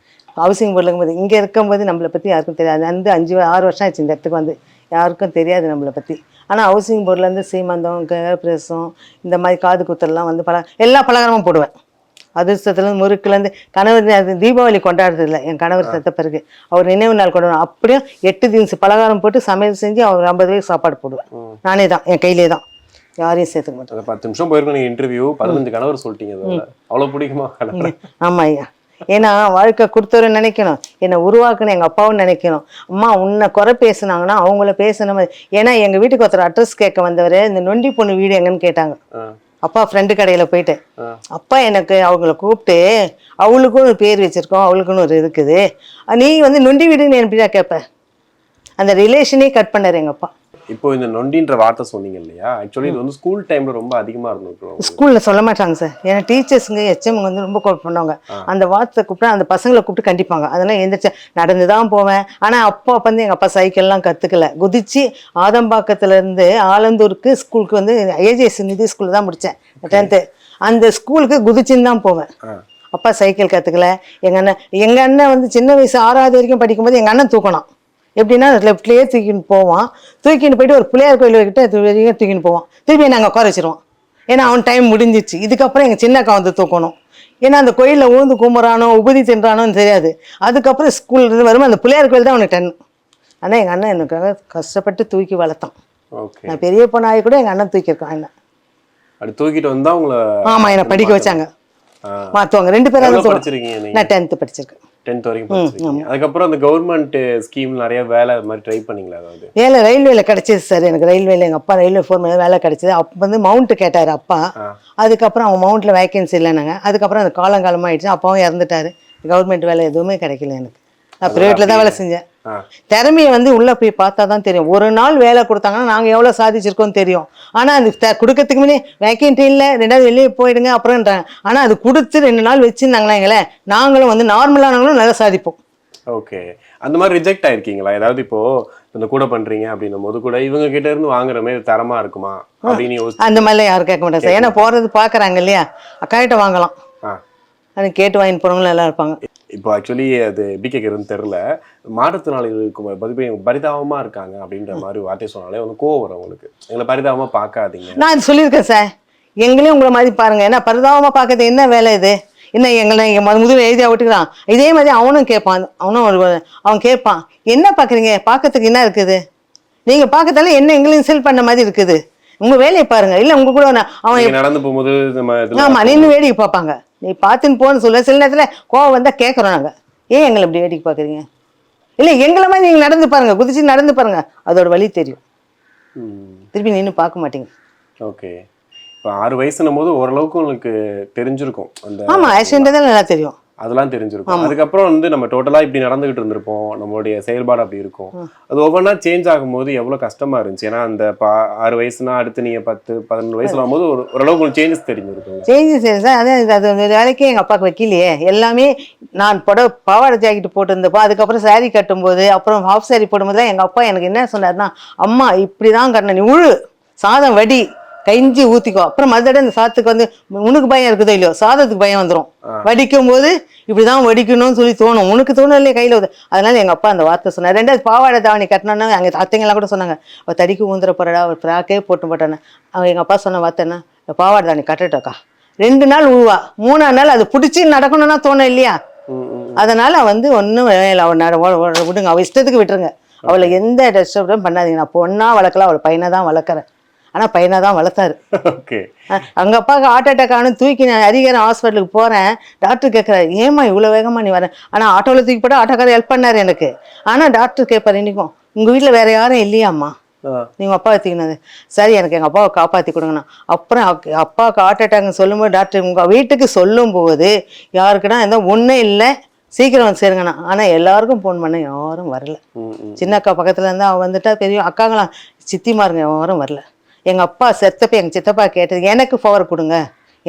ஹவுசிங் போர்டில் இருக்கும்போது, இங்கே இருக்கும்போது நம்மளை பற்றி யாருக்கும் தெரியாது. அந்த 5-6 வருஷம் ஆச்சு இந்த இடத்துக்கு வந்து, யாருக்கும் தெரியாது நம்மளை பற்றி. ஆனால் ஹவுசிங் போர்ட்லேருந்து சீமந்தம், பிரசம், இந்த மாதிரி காது குத்தலாம் வந்து எல்லா பலகாரமும் போடுவேன். அதிர்ஷ்டத்துலேருந்து முறுக்குலேருந்து. கணவர் அது தீபாவளி கொண்டாடுறது இல்லை, என் கணவர் செத்த பிறகு அவர் நினைவு நாள் கொண்டாடுவோம். அப்படியே 8 தினசு பலகாரம் போட்டு சமையல் செஞ்சு அவர் 50 பேருக்கு சாப்பாடு போடுவேன். நானே தான், என் கையிலே தான், யாரையும் சேர்த்துக்க மாட்டேன். 10 நிமிஷம் போயிருக்கோம் நீங்கள் இன்டர்வியூ, 15 கணவர் சொல்லிட்டீங்க. அவ்வளோ பிடிக்குமா கணவர்? ஆமாம் ஐயா, ஏன்னா வாழ்க்கை கொடுத்தவரை நினைக்கணும், என்னை உருவாக்குன்னு எங்கள் அப்பாவும் நினைக்கணும். அம்மா உன்னை குறை பேசுனாங்கன்னா அவங்கள பேசணும். ஏன்னா எங்கள் வீட்டுக்கு ஒருத்தர் அட்ரஸ் கேட்க வந்தவர் இந்த நொண்டி பொண்ணு வீடு எங்கன்னு கேட்டாங்க. அப்பா ஃப்ரெண்டு கடையில் போயிட்டு அப்பா எனக்கு அவங்கள கூப்பிட்டு அவளுக்கும் ஒரு பேர் வச்சுருக்கோம், அவளுக்குன்னு ஒரு இருக்குது, நீ வந்து நொண்டி வீடுன்னு எப்படியா கேட்ப. அந்த ரிலேஷனே கட் பண்ணார் எங்கள் அப்பா. இப்போ இந்த நொண்டின்ற வார்த்தை சொன்னீங்க இல்லையா, ஆக்சுவலி இது வந்து ஸ்கூல் டைம்ல ரொம்ப அதிகமா இருந்திருக்கும். ஸ்கூல்ல சொல்ல மாட்டாங்க சார், ஏன்னா டீச்சர்ஸுங்க HM வந்து ரொம்ப கோட் பண்ணுவாங்க. அந்த வார்த்தை கூப்பிட்டா அந்த பசங்களை கூப்பிட்டு கண்டிப்பாங்க. அதெல்லாம் எந்திரிச்சு நடந்து தான் போவேன். ஆனால் அப்பா வந்து எங்கள் அப்பா சைக்கிள்லாம் கற்றுக்கல, குதிச்சு ஆதம்பாக்கத்துலேருந்து ஆலந்தூருக்கு ஸ்கூலுக்கு வந்து AJS நிதி ஸ்கூலில் தான் முடித்தேன் 10th. அந்த ஸ்கூலுக்கு குதிச்சுன்னு தான் போவேன். அப்பா சைக்கிள் கற்றுக்கல. எங்கள் அண்ணன் வந்து சின்ன வயசு 6வது வரைக்கும் படிக்கும்போது எங்கள் அண்ணன் தூக்கணும். எப்படின்னா லெஃப்ட்லேயே தூக்கின்னு போவான், தூக்கின்னு போயிட்டு ஒரு பிள்ளையார் கோயில்கிட்ட தூக்கின்னு போவான், திருப்பி நாங்கள் உட்கார வச்சிருவோம். ஏன்னா அவன் டைம் முடிஞ்சிச்சு. இதுக்கப்புறம் எங்கள் சின்ன அக்கா வந்து தூக்கணும். ஏன்னா அந்த கோயிலில் ஊந்து கும்புறானோ உபதி தின்றானோன்னு தெரியாது. அதுக்கப்புறம் ஸ்கூல்லேருந்து வரும்போது அந்த பிள்ளையார் கோயில் தான் அவனுக்கு 10. ஆனால் எங்கள் அண்ணன் எனக்காக கஷ்டப்பட்டு தூக்கி வளர்த்தான். நான் பெரிய பொண்ணாகி கூட எங்கள் அண்ணன் தூக்கியிருக்கான் என்ன. அப்படி தூக்கிட்டு வந்தால் உங்களை ஆமாம் என்னை படிக்க வச்சாங்க, மாற்றுவாங்க. 2 பேரும் படிச்சிருக்கீங்க? நான் 10th படிச்சிருக்கேன். 10th வரைக்கும் படிச்சிருக்கீங்க. அதுக்கப்புறம் அந்த கவர்மெண்ட் ஸ்கீம் நிறைய வேலை மாதிரி ட்ரை பண்ணீங்களா? அதாவது வேலை ரயில்வேல கிடைச்சது சார் எனக்கு. ரயில்வேல எங்கள் அப்பா ரயில்வே ஃபோர்மேன் வேலை கிடைச்சது. அப்போ வந்து மவுண்ட் கேட்டார் அப்பா. அதுக்கப்புறம் அவங்க மவுண்ட்ல வேகன்சி இல்லைனாங்க. அதுக்கப்புறம் அந்த காலங்காலமாக ஆயிடுச்சு, அப்பாவும் இறந்துட்டாரு. கவர்மெண்ட் வேலை எதுவுமே கிடைக்கல எனக்கு. நான் ப்ரைவேட்டில் தான் வேலை செஞ்சேன். திறமையை வந்து உள்ளே போய் பார்த்தா தான் தெரியும். ஒரு நாள் வேலை கொடுத்தாங்கன்னா நாங்கள் எவ்வளோ சாதிச்சிருக்கோம்னு தெரியும். ஆனால் அது கொடுக்கறதுக்கு முன்னே வேக்கன்ட்டி இல்லை, 2வது வெளியே போயிடுங்க அப்புறம்ன்றாங்க. ஆனால் அது கொடுத்து 2 நாள் வச்சுருந்தாங்களா எங்களை, நாங்களும் வந்து நார்மலானவங்களும் நல்லா சாதிப்போம். ஓகே, அந்த மாதிரி ரிஜெக்ட் ஆயிருக்கீங்களா? ஏதாவது இப்போ இந்த கூட பண்றீங்க அப்படின்னும் போது கூட இவங்க கிட்ட இருந்து வாங்குற மாதிரி தரமா இருக்குமா அப்படின்னு அந்த மாதிரிலாம் யாரும் கேட்க மாட்டாங்க சார். ஏன்னா போகிறது பார்க்குறாங்க இல்லையா, அக்காகிட்ட வாங்கலாம், அது கேட்டு வாங்கி போகிறவங்களும் நல்லா இருப்பாங்க. இப்போ ஆக்சுவலி அது எப்படி கேட்குறதுன்னு தெரில, மாற்றுத்திறனாளிகளுக்கு பரிதாபமாக இருக்காங்க அப்படின்ற மாதிரி வார்த்தை சொன்னாலே வந்து கோவம் வரும் உங்களுக்கு. எங்களை பரிதாபமாக பார்க்காதீங்க. நான் அது சொல்லியிருக்கேன் சார், எங்களையும் உங்களை மாதிரி பாருங்க. ஏன்னா பரிதாபமாக பார்க்கறது என்ன வேலை இது? என்ன எங்களை முதல்ல எழுதியா விட்டுக்கிறான். இதே மாதிரி அவனும் கேட்பான், அவன் கேட்பான், என்ன பார்க்குறீங்க, பார்க்கறதுக்கு என்ன இருக்குது, நீங்கள் பார்க்கறதால என்ன எங்களையும் செல் பண்ண மாதிரி இருக்குது, உங்கள் வேலையை பாருங்க. இல்லை உங்க கூட அவன் நடந்து போகும்போது ஆமாம் நின்று வேடிக்கை பார்ப்பாங்க. நீ பார்த்துன்னு போன்னு சொல்ல, சில நேரத்தில் கோவம் வந்தால் கேட்குறோம் நாங்கள், ஏன் எங்களை இப்படி வேடிக்கை பார்க்குறீங்க? இல்லை எங்களை மாதிரி நீங்கள் நடந்து பாருங்க, குதிச்சு நடந்து பாருங்க, அதோட வழி தெரியும். திருப்பி நின்று பார்க்க மாட்டீங்க. ஓகே, இப்போ 6 வயசுன்னும் போது ஓரளவுக்கு உங்களுக்கு தெரிஞ்சிருக்கும் அந்த. ஆமாம், ஆக்சிடென்ட் நல்லா தெரியும், அதெல்லாம் தெரிஞ்சிருக்கும். அதுக்கப்புறம் வந்து நம்ம டோட்டலா இப்படி நடந்துகிட்டு இருந்திருப்போம், நம்மளுடைய செயல்பாடு அப்படி இருக்கும். அது ஒவ்வொன்றா சேஞ்ச் ஆகும்போது எவ்வளவு கஷ்டமா இருந்துச்சு. ஏன்னா அந்த 6 வயசுனா அடுத்து நீங்க 10-11 வயசுல ஆகும்போது ஓரளவுக்கு ஒரு சேஞ்சஸ் தெரிஞ்சிருக்கும். Changes sir. அது வேலைக்கே எங்க அப்பாவுக்கு வைக்கலையே. எல்லாமே நான் பாவாடை ஜாக்கெட் போட்டுருந்தப்போ, அதுக்கப்புறம் சாரீ கட்டும்போது, அப்புறம் ஹாஃப் சாரீ போடும்போது தான் எங்க அப்பா எனக்கு என்ன சொன்னார்னா, அம்மா இப்படிதான் கட்டணும், நீ உழு சாதம் வடி கைஞ்சி ஊத்திக்கோ, அப்புறம் மறுதடவை இந்த சாதத்துக்கு வந்து உனக்கு பயம் இருக்குதோ இல்லையோ, சாதத்துக்கு பயம் வந்துடும். வடிக்கும் போது இப்படிதான் வடிக்கணும்னு சொல்லி தோணும், உனக்கு தோணும் இல்லையே கையில ஊது. அதனால எங்க அப்பா அந்த வார்த்தை சொன்னார். 2வது பாவாடை தாவணி கட்டினோன்னா அங்கே அத்தைங்கெல்லாம் கூட சொன்னாங்க, அவள் தடிக்கு ஊந்துற போறடா, ஒரு ஃப்ராக்கே போட்டு போட்டானே. அவங்க எங்க அப்பா சொன்ன வார்த்தை என்ன, பாவாடை தாவணி கட்டட்டோக்கா, 2 நாள் உழுவா, 3ஆம் நாள் அது பிடிச்சி நடக்கணும்னா தோணும் இல்லையா. அதனால வந்து ஒன்றும் அவள் விடுங்க, அவள் இஷ்டத்துக்கு விட்டுருங்க, அவளை எந்த டிஸ்டர்பும் பண்ணாதீங்க. நான் பொண்ணா வளர்க்கலாம், அவளை பையனை தான் வளர்க்குறேன். ஆனால் பையனை தான் வளர்த்தாரு. அங்கே அப்பாவுக்கு ஹார்ட் அட்டாக் ஆனு தூக்கி நான் ஹரிகரன் ஹாஸ்பிட்டலுக்கு போகிறேன். டாக்டர் கேட்குறாரு, ஏமா இவ்வளோ வேகமாக நீ வர? ஆனால் ஆட்டோவில் தூக்கி போட்டால் ஆட்டோக்காரர் ஹெல்ப் பண்ணார் எனக்கு. ஆனால் டாக்டர் கேட்பார் இன்றைக்கும், உங்கள் வீட்டில் வேறு யாரும் இல்லையாம்மா, நீங்கள் அப்பாவை தூக்கினது? சரி எனக்கு எங்கள் அப்பாவை காப்பாற்றி கொடுங்கண்ணா. அப்புறம் அப்பாவுக்கு ஹார்ட் அட்டாக்னு சொல்லும்போது டாக்டர் உங்கள் வீட்டுக்கு சொல்லும்போது யாருக்குன்னா எந்த ஒன்றும் இல்லை, சீக்கிரம் வந்து சேருங்கண்ணா. ஆனால் எல்லாருக்கும் ஃபோன் பண்ண யாரும் வரல. சின்ன அக்கா பக்கத்தில் இருந்தால் அவள் வந்துட்டா, பெரிய அக்காங்களாம் சித்திமாருங்க யாரும் வரல. எங்கள் அப்பா செத்தப்போ எங்கள் சித்தப்பா கேட்டது, எனக்கு பவர் கொடுங்க,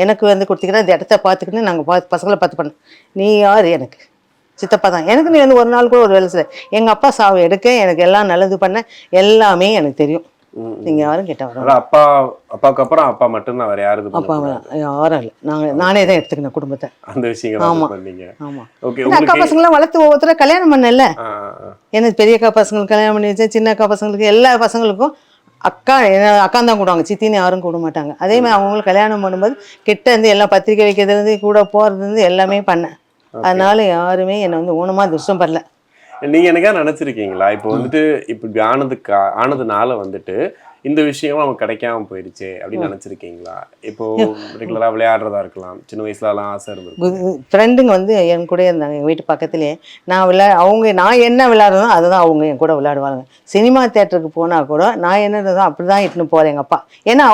எனக்கு வந்து கொடுத்தீங்கன்னா இந்த இடத்த பார்த்துக்கிட்டு நாங்கள் பசங்களை பார்த்து பண்ண. நீ யார்? எனக்கு சித்தப்பா தான். எனக்கு நீ வந்து ஒரு நாள் கூட ஒரு வேலை செய்ய. எங்கள் அப்பா சாவு எடுக்க, எனக்கு எல்லாம் நல்லது பண்ண, எல்லாமே எனக்கு தெரியும். நீங்கள் யாரும் கேட்ட வர அப்பாவுக்கு அப்புறம் அப்பா மட்டும்தான், வேற யாரும் அப்பா யாரும் இல்லை. நானே தான் எடுத்துக்கினேன் குடும்பத்தை. அந்த விஷயம். ஆமாம் ஆமாம். அக்கா பசங்களாம் வளர்த்து ஒவ்வொருத்தர கல்யாணம் பண்ணல. எனக்கு பெரிய அக்கா பசங்களுக்கு கல்யாணம் பண்ணி வச்சேன், சின்ன அக்கா பசங்களுக்கு, எல்லா பசங்களுக்கும் அக்கா தான் கூடுவாங்க, சித்தின்னு யாரும் கூட மாட்டாங்க. அதே மாதிரி அவங்களுக்கு கல்யாணம் பண்ணும்போது கிட்ட இருந்து எல்லாம் பத்திரிக்கை வைக்கிறதுலேருந்து கூட போகிறதுலேருந்து எல்லாமே பண்ணேன். அதனால யாருமே என்னை வந்து ஊனமாக துஷ்டம் பண்ணல. நீங்க எனக்கா நினைச்சிருக்கீங்களா இப்போ வந்துட்டு இப்படி ஆனதுனால வந்துட்டு இந்த விஷயம் நமக்கு கிடைக்காம போயிடுச்சு அப்படின்னு நினைச்சிருக்கீங்களா? இப்போ ரெகுலரா விளையாடுறதா இருக்கலாம், சின்ன வயசுலலாம் ஆசை இருந்திருக்கும். ஃப்ரெண்டுங்க வந்து என் கூட இருந்தாங்க எங்கள் வீட்டு பக்கத்துலேயே. நான் என்ன விளையாடுறதோ அதை தான் அவங்க என் கூட விளையாடுவாங்க. சினிமா தேட்டருக்கு போனால் கூட நான் என்னதோ அப்படி தான் இட்டுன்னு போகிறேன் எங்கள் அப்பா. ஏன்னா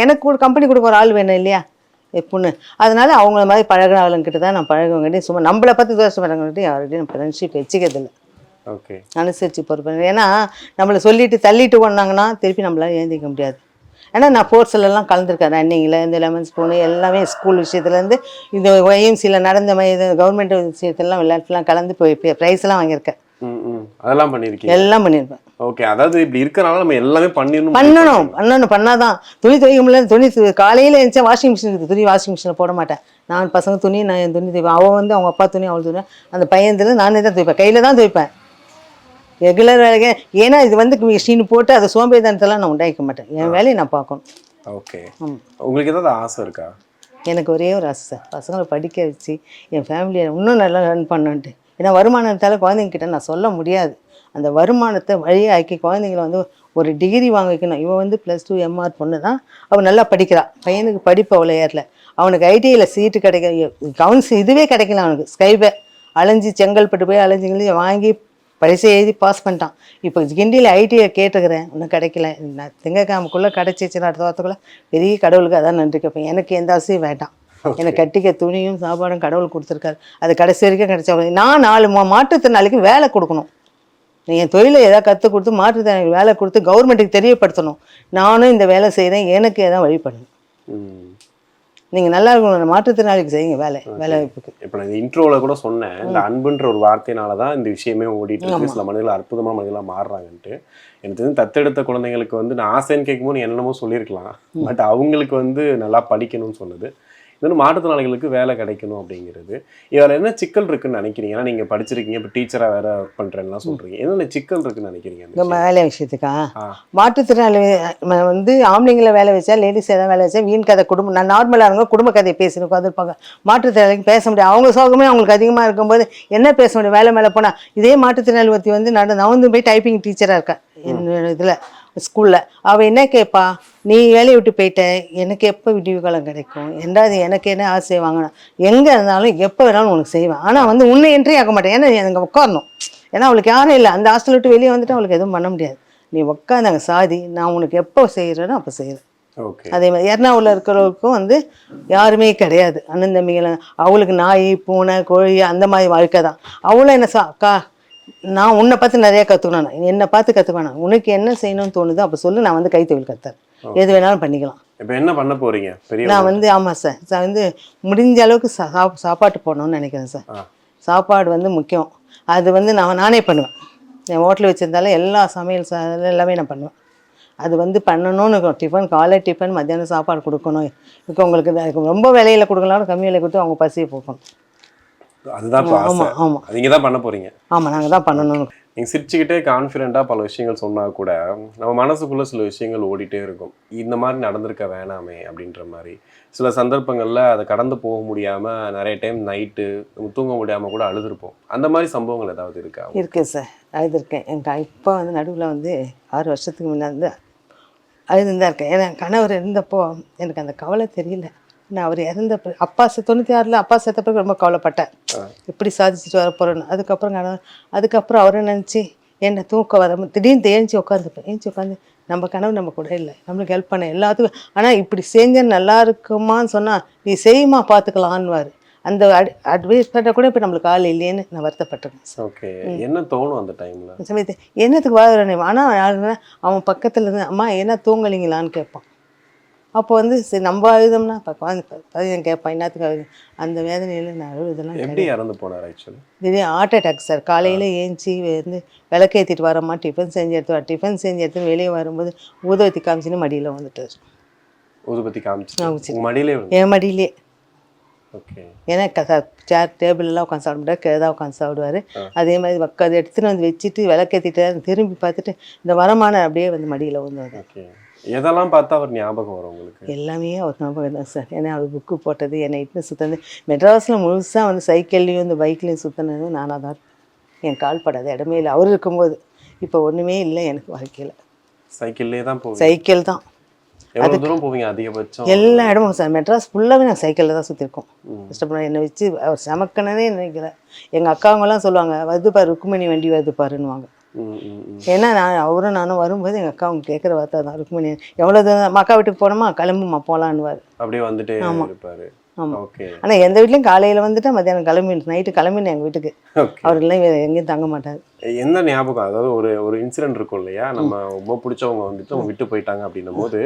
எனக்கு கூட கம்பெனி கொடுக்க ஒரு ஆள் வேணும் இல்லையா பொண்ணு. அதனால அவங்கள மாதிரி பழகிற ஆளுங்கிட்ட தான் நான் பழகுவங்கிட்டே, சும்மா நம்மளை பற்றி தோசை பழகிட்டு யார்கிட்டையும் ஃப்ரெண்ட்ஷிப் வச்சுக்கிறதில்ல. ஓகே, அனுசரித்து பொறுப்பு. ஏன்னா நம்மளை சொல்லிட்டு தள்ளிட்டு கொண்டாங்கன்னா திருப்பி நம்மளால ஏந்திக்க முடியாது. ஏன்னா நான் ஸ்போர்ட்ஸ்லாம் கலந்துருக்கேன், ரன்னிங்கில் இந்த லெமன் ஸ்பூனு எல்லாமே ஸ்கூல் விஷயத்துலேருந்து இந்த ஒய்எம்சியில் நடந்த இது கவர்மெண்ட் விஷயத்துலாம் விளையாட்டுலாம் கலந்து போய் ப்ரைஸ்லாம் வாங்கியிருக்கேன். அதெல்லாம் பண்ணியிருக்கேன், எல்லாம் பண்ணியிருப்பேன். ஓகே, அதாவது இப்படி இருக்கனால நம்ம எல்லாமே பண்ணாதான் துணி துவைக்க முடியல. துணி காலையில் எழுந்துச்சா வாஷிங் மிஷின் இருக்குது, துணி வாஷிங் மிஷினில் போட மாட்டேன். நான் பசங்க துணி நான் என் துணி துவைப்பேன். அவள் வந்து அவங்க அப்பா துணி அவள் துணி அந்த பையன் நானே தான் துவைப்பேன், கையில் தான் துவைப்பேன் ரெகுலர் வேலைக்கு. ஏன்னா இது வந்து மிஷின் போட்டு அதை சோம்பேறித்தனத்தெல்லாம் நான் உண்டாக்க மாட்டேன், என் வேலையை நான் பார்க்கணும். ஓகே, உங்களுக்கு ஏதாவது ஆசை இருக்கா? எனக்கு ஒரே ஒரு ஆசை சார், பசங்களை படிக்க வச்சு என் ஃபேமிலியை இன்னும் நல்லா ரன் பண்ணன்ட்டு. ஏன்னா வருமானத்தால் குழந்தைங்கிட்ட நான் சொல்ல முடியாது. அந்த வருமானத்தை வழியாக்கி குழந்தைங்கள வந்து ஒரு டிகிரி வாங்க வைக்கணும். இவன் வந்து +2 எம்ஆர் பொண்ணு தான், அவன் நல்லா படிக்கிறான். பையனுக்கு படிப்பு அவ்வளோ ஏறல. அவனுக்கு ஐடிஐயில் சீட்டு இதுவே கிடைக்கல அவனுக்கு. ஸ்கைபே அலைஞ்சி செங்கல்பட்டு போய் அலைஞ்சிங்களி வாங்கி பரிசை எழுதி பாஸ் பண்ணிட்டான். இப்போ கிண்டியில் ஐடிஐ கேட்டுக்கிறேன், இன்னும் கிடைக்கல. நான் திங்கக்கிழமைக்குள்ளே கிடச்சிச்சுன்னா அடுத்த வாரத்துக்குள்ளே பெரிய கடவுளுக்கு அதான் நன்றி கேட்பேன். எனக்கு எந்த அவசியம் வேண்டாம். எனக்கு கட்டிக்க துணியும் சாப்பாடும் கடவுள் கொடுத்துருக்காரு, அது கடைசி வரைக்கும் கிடைச்சா. நான் 4 மாற்றுத்திறனாளிக்கு வேலை கொடுக்கணும். என் தொழிலை ஏதாவது கற்றுக் கொடுத்து மாற்றுத்திறனாளிக்கு வேலை கொடுத்து கவர்மெண்ட்டுக்கு தெரியப்படுத்தணும். நானும் இந்த வேலை செய்கிறேன், எனக்கு எதாவது வழி பண்ணணும். நீங்கள் நல்லா இருக்கணும், மாற்றுத்திறனாளிக்கு செய்யுங்க வேலை வாய்ப்புக்கு. இப்போ நான் இன்ட்ரோவில் கூட சொன்னேன், இந்த அன்புன்ற ஒரு வார்த்தையினால தான் இந்த விஷயமே ஓடிட்டு இருக்கு. சில மனிதர்கள் அற்புதமான மனிதர்களாக மாறுறாங்கன்ட்டு. எனக்கு தெரிஞ்சு தத்தெடுத்த குழந்தைங்களுக்கு வந்து நான் ஆசைன்னு கேட்கும்போது என்னென்னமோ சொல்லியிருக்கலாம், பட் அவங்களுக்கு வந்து நல்லா படிக்கணும்னு சொன்னது. இன்னொன்று மாற்றுத்திறனாளிகளுக்கு வேலை கிடைக்கணும் அப்படிங்கிறது. இதில் என்ன சிக்கல் இருக்குன்னு நினைக்கிறீங்க? ஏன்னா நீங்கள் படிச்சிருக்கீங்க, இப்போ டீச்சராக வேற ஒர்க் பண்ணுறேன்லாம் சொல்கிறீங்க. என்னென்ன சிக்கல் இருக்குன்னு நினைக்கிறீங்க நம்ம வேலை விஷயத்துக்கா? மாற்றுத்திறனாளி வந்து ஆம்பளைங்களை வேலை வச்சா, லேடிஸ் ஏதாவது வேலை வச்சா வீண் கதை குடும்பம். நான் நார்மலாக இருங்க குடும்ப கதையை பேசிட்டு உட்காந்துருப்பாங்க. மாற்றுத்திறனாளிக்கு பேச முடியாது, அவங்க சோகமே அவங்களுக்கு அதிகமாக இருக்கும்போது என்ன பேச முடியும்? வேலை மேலே போனால் இதே மாற்றுத்திறனாளி ஒருத்தி வந்து நான் போய் டைப்பிங் டீச்சராக இருக்கேன் என்னோட இதில் ஸ்கூலில். அவள் என்ன கேட்பா, நீ வேலையை விட்டு போயிட்ட, எனக்கு எப்போ விடிவு காலம் கிடைக்கும், ரெண்டாவது எனக்கு என்ன ஆசை வாங்கணும், எங்கே இருந்தாலும் எப்போ வேணாலும் உனக்கு செய்வேன். ஆனால் வந்து உன்னை என்ட்ரி ஆக மாட்டேன், ஏன்னா எனக்கு உட்காரணும். ஏன்னா அவளுக்கு யாரும் இல்லை, அந்த ஹாஸ்டல் விட்டு வெளியே வந்துட்டு அவளுக்கு எதுவும் பண்ண முடியாது. நீ உட்காந்தாங்க சாதி, நான் உனக்கு எப்போ செய்கிறேனோ அப்போ செய்கிறேன். அதே மாதிரி எர்ணாகுளம் இருக்கிறவருக்கும் வந்து யாருமே கிடையாது, அண்ணன் தம்பிகளை. அவளுக்கு நாய் பூனை கோழி அந்த மாதிரி வாழ்க்கை தான். அவளும் என்ன அக்கா நான் உன்னை பார்த்து நிறையா கற்றுக்கணும், என்னை பார்த்து கற்றுக்கணும், உனக்கு என்ன செய்யணும்னு தோணுதோ அப்போ சொல்லு, நான் வந்து கைத்தொழில் கற்றுறேன், எது வேணாலும் பண்ணிக்கலாம். இப்போ என்ன பண்ண போகிறீங்க? நான் வந்து ஆமாம் சார், வந்து முடிஞ்ச அளவுக்கு சாப்பாட்டு போடணும்னு நினைக்கிறேன் சார். சாப்பாடு வந்து முக்கியம். அது வந்து நானே பண்ணுவேன். என் ஹோட்டல் வச்சுருந்தாலும் எல்லா சமையல் எல்லாமே நான் பண்ணுவேன். அது வந்து பண்ணணும்னு டிஃபன், காலை டிஃபன், மத்தியானம் சாப்பாடு கொடுக்கணும். இப்போ உங்களுக்கு ரொம்ப விலையில் கொடுக்கலாம்னு கம்மி விலை கொடுத்து அவங்க பசியை போக்கணும். அதுதான் நீங்க தான் பண்ண போறீங்க. ஆமா, நாங்க தான் பண்ணணும். நீங்க சிரிச்சுக்கிட்டே கான்ஃபிடென்ட்டா பல விஷயங்கள் சொன்னா கூட நம்ம மனசுக்குள்ள சில விஷயங்கள் ஓடிட்டே இருக்கும். இந்த மாதிரி நடந்திருக்க வேணாமே அப்படின்ற மாதிரி. சில சந்தர்ப்பங்கள்ல அதை கடந்து போக முடியாம நிறைய டைம் நைட்டு தூங்க முடியாம கூட அழுதுருப்போம். அந்த மாதிரி சம்பவங்கள் ஏதாவது இருக்கா? இருக்கு சார், அழுதுருக்கேன். எனக்கு இப்போ வந்து நடுவில் வந்து 6 வருஷத்துக்கு முன்னாடி அழுதுதான் இருக்கேன். ஏன்னா கணவர் இருந்தப்போ எனக்கு அந்த கவலை தெரியல. நான் அவர் இறந்த அப்பா 96 அப்பா சேர்த்த பிறகு ரொம்ப கவலைப்பட்டேன், எப்படி சாதிச்சுட்டு வர போகிறேன்னு. அதுக்கப்புறம் அவரை நினச்சி என்னை தூக்கம் வர திடீர்னு ஏஞ்சி உட்காந்து நம்ம கனவு நம்ம கூட இல்லை, நம்மளுக்கு ஹெல்ப் பண்ண எல்லாத்துக்கும். ஆனால் இப்படி செஞ்ச நல்லா இருக்குமான்னு சொன்னால் நீ செய்யுமா பார்த்துக்கலான்னுவார். அந்த அட்வைஸ் பண்ண கூட இப்போ நம்மளுக்கு ஆள் இல்லையேன்னு நான் வருத்தப்பட்டிருக்கேன். ஓகே, என்ன தோணும் அந்த டைமில்? சமயத்து என்னத்துக்கு வாழ்கிறேன். ஆனால் அவன் பக்கத்தில் இருந்து அம்மா என்ன தூங்கலிங்களான்னு கேட்பான். அப்போ வந்து சரி நம்ம அழுதோம்னா பையன் கேட்பான் என்னத்துக்கு. அந்த வேதனையில் நான் அழுதெல்லாம். எப்படி இறந்து போனார் ஆக்சுவலி? திடீர்னு ஹார்ட் அட்டாக் சார். காலையில் ஏஞ்சி வந்து விளக்கேற்றிட்டு வரம்மா, டிஃபன் செஞ்சு எடுத்து வெளியே வரும்போது ஊதுபத்தி காமிச்சின்னு மடியில் வந்துட்டார். ஊதுபத்தி காமிச்சு மடியிலே? என் மடியிலே. ஓகே. ஏன்னா சேர் டேபிள்லாம் உட்காந்து சாப்பிட முடியாது, கீழே உட்காந்து சாப்பிடுவார். அதே மாதிரி அதை எடுத்துகிட்டு வந்து வச்சுட்டு விளக்கேற்றிட்டு திரும்பி பார்த்துட்டு இந்த வரமான அப்படியே வந்து மடியில் வந்து. ஓகே. எதெல்லாம் பார்த்தா அவர் ஞாபகம் வரும் உங்களுக்கு? எல்லாமே அவர் ஞாபகம் தான் சார். ஏன்னா அவர் புக்கு போட்டது, என்னை இட்டுன்னு சுற்றினது, மெட்ராஸில் முழுசாக வந்து சைக்கிள்லேயும் இந்த பைக்லேயும் சுற்றினது நானாக தான். என் கால் படாத இடமே இல்லை அவர் இருக்கும்போது. இப்போ ஒன்றுமே இல்லை எனக்கு வாழ்க்கையில். சைக்கிள்லேயே தான் போவேன். சைக்கிள் தான். எவ்வளோ தூரம் போவீங்க அதிகபட்சம்? எல்லா இடமும் சார். மெட்ராஸ் ஃபுல்லாகவே நான் சைக்கிளில் தான் சுற்றிருக்கோம். கஷ்டப்பட என்னை வச்சு அவர் சமக்கனே நினைக்கிறேன். எங்கள் அக்காவங்கெல்லாம் சொல்லுவாங்க, வருது பாரு ருக்குமணி வண்டி வருது பாருன்னுவாங்க. ஏன்னா அவரும் நானும் வரும்போது எங்கள் அக்கா அவங்க கேட்குற வார்த்தை தான், ருக்குமணி எவ்வளோ தூரம் அக்கா வீட்டுக்கு போனோமா கிளம்புமா போகலான்னுவார். அப்படியே வந்துட்டு இருப்பாரு. ஆமாம். ஆனால் எந்த வீட்லையும் காலையில் வந்துட்டு மத்தியானம் கிளம்பி நைட்டு கிளம்பினேன் எங்கள் வீட்டுக்கு. அவரெல்லாம் எங்கேயும் தங்க மாட்டார். என்ன ஞாபகம், அதாவது ஒரு இன்சிடென்ட் இருக்கும் இல்லையா, நம்ம ரொம்ப பிடிச்சவங்க வந்துட்டு அவங்க விட்டு போயிட்டாங்க அப்படின்னும் போது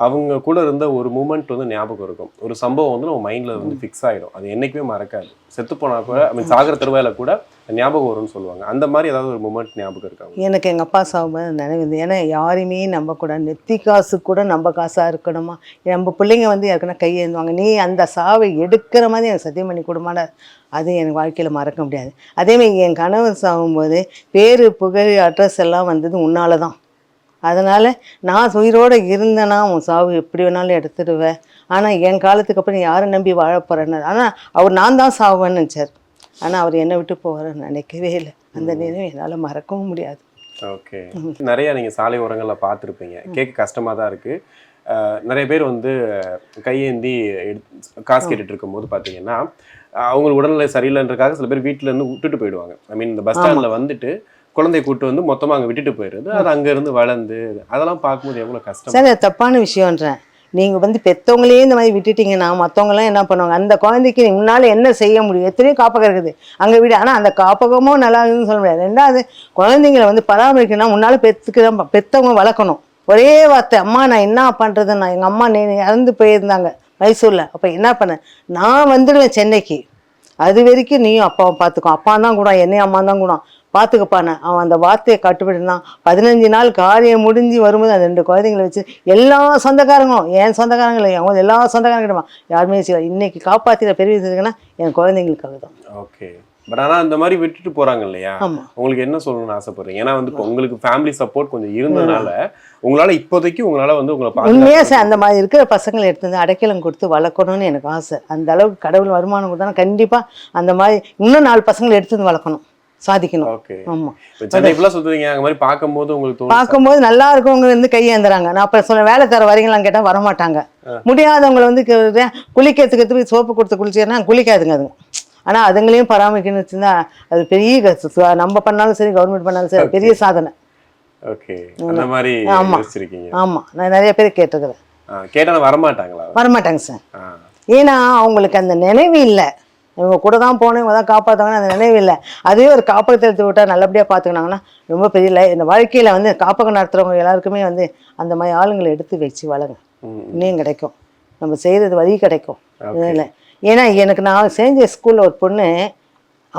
அவங்க கூட இருந்த ஒரு மூமெண்ட் வந்து ஞாபகம் இருக்கும். ஒரு சம்பவம் வந்து நம்ம மைண்டில் வந்து ஃபிக்ஸ் ஆகிடும். அது என்றைக்குமே மறக்காது. செத்து போனால் கூட சாகர தருவாயில கூட ஞாபகம் வரும்னு சொல்லுவாங்க. அந்த மாதிரி ஏதாவது ஒரு மூமெண்ட் ஞாபகம் இருக்காங்க? எனக்கு எங்கள் அப்பா சாகும்போது நினைவு. ஏன்னா யாரையுமே நம்பக்கூடாது. நெத்தி காசு கூட நம்ம காசாக இருக்கணுமா. நம்ம பிள்ளைங்க வந்து யாருக்குன்னா கையேந்துவாங்க. நீ அந்த சாவை எடுக்கிற மாதிரி எனக்கு சத்தியம் பண்ணி கொடுமாட. அது எனக்கு வாழ்க்கையில் மறக்க முடியாது. அதேமாதிரி என் கணவர் சாகும்போது பேர் புகழ் அட்ரஸ் எல்லாம் வந்தது உன்னால தான். அதனால் நான் உயிரோடு இருந்தேன்னா உன் சாவு எப்படி வேணாலும் எடுத்துடுவேன். ஆனால் என் காலத்துக்கு அப்புறம் யாரை நம்பி வாழ போகிறேன்னு. ஆனால் அவர் நான் தான் சாவேன்னு நினச்சார். ஆனால் அவர் என்னை விட்டு போகிறேன்னு நினைக்கவே இல்லை. அந்த நேரம் என்னால் மறக்கவும் முடியாது. ஓகே. நிறையா நீங்கள் சாலை ஓரங்களில் பார்த்துருப்பீங்க. கேட்க கஷ்டமாக தான் இருக்குது. நிறைய பேர் வந்து கையேந்தி காசு கேட்டுட்டு இருக்கும்போது பார்த்தீங்கன்னா அவங்களுக்கு உடல்நிலை சரியில்லைன்றக்காக சில பேர் வீட்டில் இருந்து விட்டுட்டு போயிடுவாங்க. ஐ மீன் இந்த பஸ் ஸ்டாண்டில் வந்துட்டு குழந்தைய கூட்டு வந்து மொத்தமாக அங்கே விட்டுட்டு போயிடுறது. அது அங்கேருந்து வளர்ந்து அதெல்லாம் பார்க்கும்போது எவ்வளோ கஷ்டம். சார் தப்பான விஷயம்ன்றேன். நீங்கள் வந்து பெற்றவங்களே இந்த மாதிரி விட்டுட்டீங்கன்னா மற்றவங்களாம் என்ன பண்ணுவாங்க? அந்த குழந்தைக்கு முன்னால் என்ன செய்ய முடியும்? எத்தனையோ காப்பகம் இருக்குது அங்கே விட. ஆனால் அந்த காப்பகமும் நல்லா இருக்குதுன்னு சொல்ல முடியாது. ரெண்டாவது குழந்தைங்களை வந்து பராமரிக்கணும்னா முன்னால் பெற்றவங்க வளர்க்கணும். ஒரே வார்த்தை, அம்மா நான் என்ன பண்ணுறதுன்னா, எங்கள் அம்மா இறந்து போயிருந்தாங்க மைசூரில். அப்போ என்ன பண்ணேன், நான் வந்துடுவேன் சென்னைக்கு. அது வரைக்கும் நீயும் அப்பாவை பார்த்துக்கோ. அப்பா தான் கூட என்னையும் அம்மா தான் கூட பார்த்துக்கப்பானே. அவன் அந்த வார்த்தையை கட்டுப்பட்டுனான். 15 நாள் காரியம் முடிஞ்சு வரும்போது அந்த 2 குழந்தைங்களை வச்சு எல்லா சொந்தக்காரங்களும், என் சொந்தக்காரங்களை அவங்க எல்லா சொந்தக்காரங்கிட்டமா யாருமே செய்வார். இன்னைக்கு காப்பாற்றின பெரிய விஷயத்துக்குன்னா என் குழந்தைங்களுக்காக தான். ஓகே. பட் ஆனால் அந்த மாதிரி விட்டுட்டு போகிறாங்க இல்லையா, உங்களுக்கு என்ன சொல்லணும்னு ஆசைப்படுறீங்க? ஏன்னா வந்து உங்களுக்கு ஃபேமிலி சப்போர்ட் கொஞ்சம் இருந்ததுனால உங்களால் இப்போதைக்கு உங்களால் வந்து உங்களை உண்மையாக சார் அந்த மாதிரி இருக்கிற பசங்களை எடுத்து வந்து அடைக்கலம் கொடுத்து வளர்க்கணும்னு எனக்கு ஆசை. அந்த அளவுக்கு கடவுள் வருமானம் கொடுத்தாலும் கண்டிப்பாக அந்த மாதிரி இன்னும் 4 பசங்களை எடுத்து வந்து வளர்க்கணும், சாதிக்கணும். ஓகே. ஆமாம். சென்னை ஃபுல்லாக சுற்றுறீங்க. அந்த மாதிரி பார்க்கும்போது உங்களுக்கு பார்க்கும்போது நல்லா இருக்கவங்க வந்து கையேந்துறாங்க. நான் அப்போ சொன்ன வேலை தர வரீங்களான்னு கேட்டால் வரமாட்டாங்க. முடியாதவங்களை வந்து குளிக்கிறதுக்கு போய் சோப்பு கொடுத்து குளிச்சேன்னா குளிக்காதுங்க அதுங்க. ஆனால் அதுங்களையும் பராமரிக்கணும்னு வச்சுருந்தா அது பெரிய நம்ம பண்ணாலும் சரி கவர்மெண்ட் பண்ணாலும் சரி பெரிய சாதனை. ஓகே. அந்த மாதிரி யோசிச்சிருக்கீங்க? ஆமாம், நான் நிறைய பேர் கேட்டிருக்கிறேன். கேட்டால் வரமாட்டாங்களா? வரமாட்டாங்க சார். ஏன்னா அவங்களுக்கு அந்த நினைவு இல்லை. இவங்க கூட தான் போனேன், இவங்க தான் காப்பாற்றுவாங்கன்னு அந்த நினைவு இல்லை. அதுவே ஒரு காப்பகத்தை எடுத்து விட்டால் நல்லபடியாக பார்த்துக்கினாங்கன்னா ரொம்ப பெரிய இந்த வாழ்க்கையில் வந்து காப்பகம் நடத்துகிறவங்க எல்லாருக்குமே வந்து அந்த மாதிரி ஆளுங்களை எடுத்து வச்சு வளங்க. இன்னும் கிடைக்கும், நம்ம செய்கிறது வழி கிடைக்கும். இல்லை ஏன்னா எனக்கு நான் செஞ்ச ஸ்கூலில் ஒரு பொண்ணு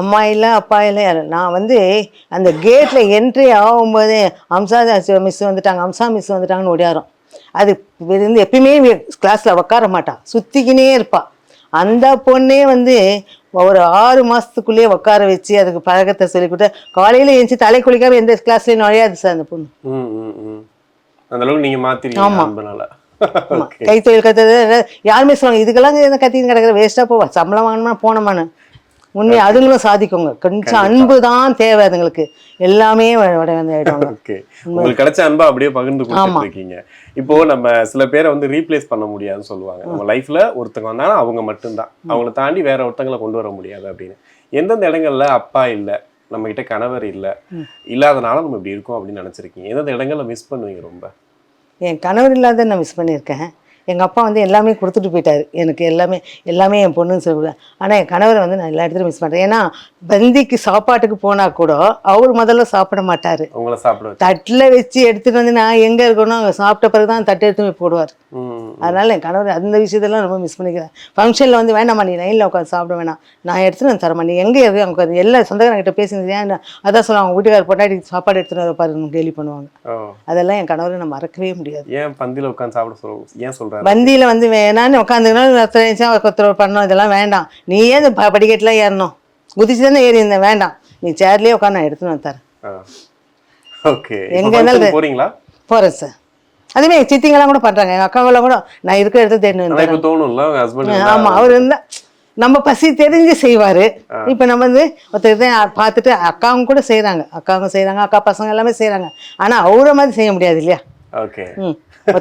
அம்மா இல்லை அப்பா இல்லை நான் வந்து அந்த கேட்டில் என்ட்ரி ஆகும்போதே அம்சா மிஸ் வந்துட்டாங்க, அம்சா மிஸ் வந்துட்டாங்கன்னு ஓடியாரோம். அது இருந்து எப்பயுமே கிளாஸில் உட்கார மாட்டான், சுற்றிக்கினே இருப்பாள். அந்த பொண்ணே வந்து ஒரு 6 மாதத்துக்குள்ளேயே உட்கார வச்சு அதுக்கு பழக்கத்தை சொல்லி கொடுத்து காலையில் எழுந்துச்சி தலை குளிக்காமல் எந்த கிளாஸ்லேயும் நுழையாது சார் அந்த பொண்ணு. அந்த அளவுக்கு நீங்கள் மாற்றிருக்கீங்க. ஆமாம். கைத்தொழில் கற்றுறது யாருமே சொல்லுவாங்க இதுக்கெல்லாம் கத்தின்னு கிடக்கிற வேஸ்ட்டாக போவா, சம்பளம் வாங்கணுமா போனோமான்னு. உண்மையை அதுங்களும் சாதிக்குங்க. கொஞ்சம் அன்பு தான் தேவை அதுங்களுக்கு, எல்லாமே ஆயிடுவாங்க. உங்களுக்கு கிடைச்ச அன்பா அப்படியே பகிர்ந்து கொடுத்துருக்கீங்க. இப்போ நம்ம சில பேரை வந்து ரீப்ளேஸ் பண்ண முடியாதுன்னு சொல்லுவாங்க. நம்ம லைஃப்ல ஒருத்தங்க வந்தாலும் அவங்க மட்டும்தான், அவங்கள தாண்டி வேற ஒருத்தங்களை கொண்டு வர முடியாது அப்படின்னு. எந்தெந்த இடங்கள்ல அப்பா இல்லை, நம்ம கிட்ட கணவர் இல்லை, இல்லாதனால நம்ம இப்படி இருக்கோம் அப்படின்னு நினைச்சிருக்கீங்க? எந்தெந்த இடங்கள்ல மிஸ் பண்ணுவீங்க ரொம்ப? என் கணவர் இல்லாத நான் மிஸ் பண்ணியிருக்கேன். எங்கள் அப்பா வந்து எல்லாமே கொடுத்துட்டு போயிட்டார் எனக்கு, எல்லாமே என் பொண்ணுன்னு சொல்லுவேன். ஆனால் என் கணவரை வந்து நான் எல்லா இடத்துலையும் மிஸ் பண்ணுறேன். ஏன்னா பந்திக்கு சாப்பாட்டுக்கு போனால் கூட அவர் முதல்ல சாப்பிட மாட்டார். உங்களை சாப்பிட தட்டில் வச்சு எடுத்துகிட்டு வந்து நான் எங்கே இருக்கணும் அங்கே சாப்பிட்ட பிறகு தான் தட்டு எடுத்து போய் போடுவார். அதனால் என் கணவர் அந்த விஷயத்தெல்லாம் ரொம்ப மிஸ் பண்ணிக்கிறேன். ஃபங்க்ஷனில் வந்து வேணாம்மா நீ லைனில் உட்காந்து சாப்பிட வேணாம், நான் எடுத்துகிட்டு வந்து தரேம்மா, நீ எங்கே இருக்கு அவங்க எல்லா சொந்தக்காரங்கிட்ட பேசினது ஏன் அதான் சொல்லுவாங்க, அவங்க வீட்டுக்காரர் பொண்டாட்டி சாப்பாடு எடுத்துகிட்டு வர பாருங்க கேலி பண்ணுவாங்க. அதெல்லாம் என் கணவரை நான் மறக்கவே முடியாது. ஏன் பந்தியில் உட்காந்து சாப்பிட சொல்லுவோம்? ஏன் சொல்கிறேன் பந்தியில் வந்து வேணான்னு உட்காந்துக்கணும் பண்ணோம், இதெல்லாம் வேண்டாம், நீ ஏன் படிக்கட்டுலாம் ஏறணும், குதிச்சு தானே ஏறி இருந்தேன், வேண்டாம் நீ சேர்லேயே உட்காந்து நான் எடுத்துன்னு வந்து தரேன். எங்கே இருந்தாலும் போகிறீங்களா? போகிறேன் சார். அதுவே சித்திங்கெல்லாம் கூட பண்ணுறாங்க, எங்கள் அக்காவெல்லாம் கூட நான் இருக்கிற இடத்த தேடினு. தோணும்ல ஹஸ்பண்ட். ஆமாம், அவர் இருந்தால் நம்ம பசி தெரிஞ்சு செய்வாரு. இப்ப நம்ம வந்து ஒருத்தர் பார்த்துட்டு அக்காவும் கூட செய்யறாங்க, அக்கா பசங்க எல்லாமே செய்யறாங்க. ஆனா அவரை மாதிரி செய்ய முடியாது இல்லையா? ஓகே.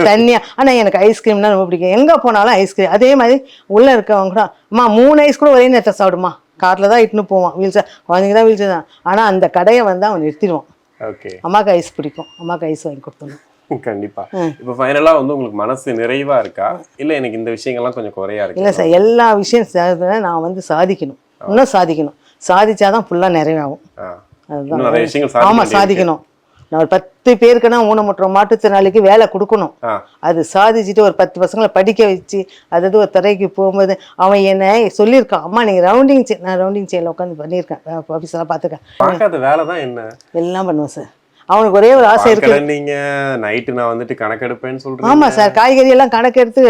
தண்ணியா. ஆனா எனக்கு ஐஸ்கிரீம்னா ரொம்ப பிடிக்கும். எங்க போனாலும் ஐஸ்கிரீம். அதே மாதிரி உள்ள இருக்கவங்க கூட அம்மா 3 ஐஸ் கூட ஒரே நேரத்தை சாப்பிடுமா, கார்ல தான் இட்டுன்னு போவான், வீல் சேர் குழந்தைங்க தான் வீல் சேர் தான். ஆனா அந்த கடையை வந்து அவன் நிறுத்திடுவான். அம்மாவுக்கு ஐஸ் பிடிக்கும், அம்மாவுக்கு ஐஸ் வாங்கி கொடுத்துடணும். கண்டிப்பா. இப்ப ஃபைனலா வந்து உங்களுக்கு மனசு நிறைவா இருக்கா, இல்ல எனக்கு இந்த விஷயங்கள்லாம் கொஞ்சம் குறையா இருக்கு? இல்ல சார், எல்லா விஷயம் நான் வந்து சாதிக்கணும், இன்னும் சாதிக்கணும். சாதிச்சாதான் ஃபுல்லா நிறைவாகும். அதுதான். ஆமா, சாதிக்கணும். நான் ஒரு 10 பேருக்குன்னா ஊனமுற்ற மாற்றுத்திறனாளிக்கு வேலை கொடுக்கணும். அது சாதிச்சுட்டு ஒரு 10 பசங்களை படிக்க வச்சு, அதாவது ஒரு துறைக்கு போகும்போது அவன் என்ன சொல்லியிருக்கான், அம்மா நீங்க நான் ரவுண்டிங் செயல உட்காந்து பண்ணியிருக்கேன், ஆஃபீஸ்லாம் பார்த்துருக்கேன். வேலை தான் என்ன எல்லாம் பண்ணுவேன் சார். அவனுக்கு ஒரே ஒரு ஆசை இருக்கு. நீங்க நைட்டு நான் வந்துட்டு கணக்கெடுப்பேன்னு சொல்றேன். ஆமா சார், காய்கறி எல்லாம் கணக்கெடுத்து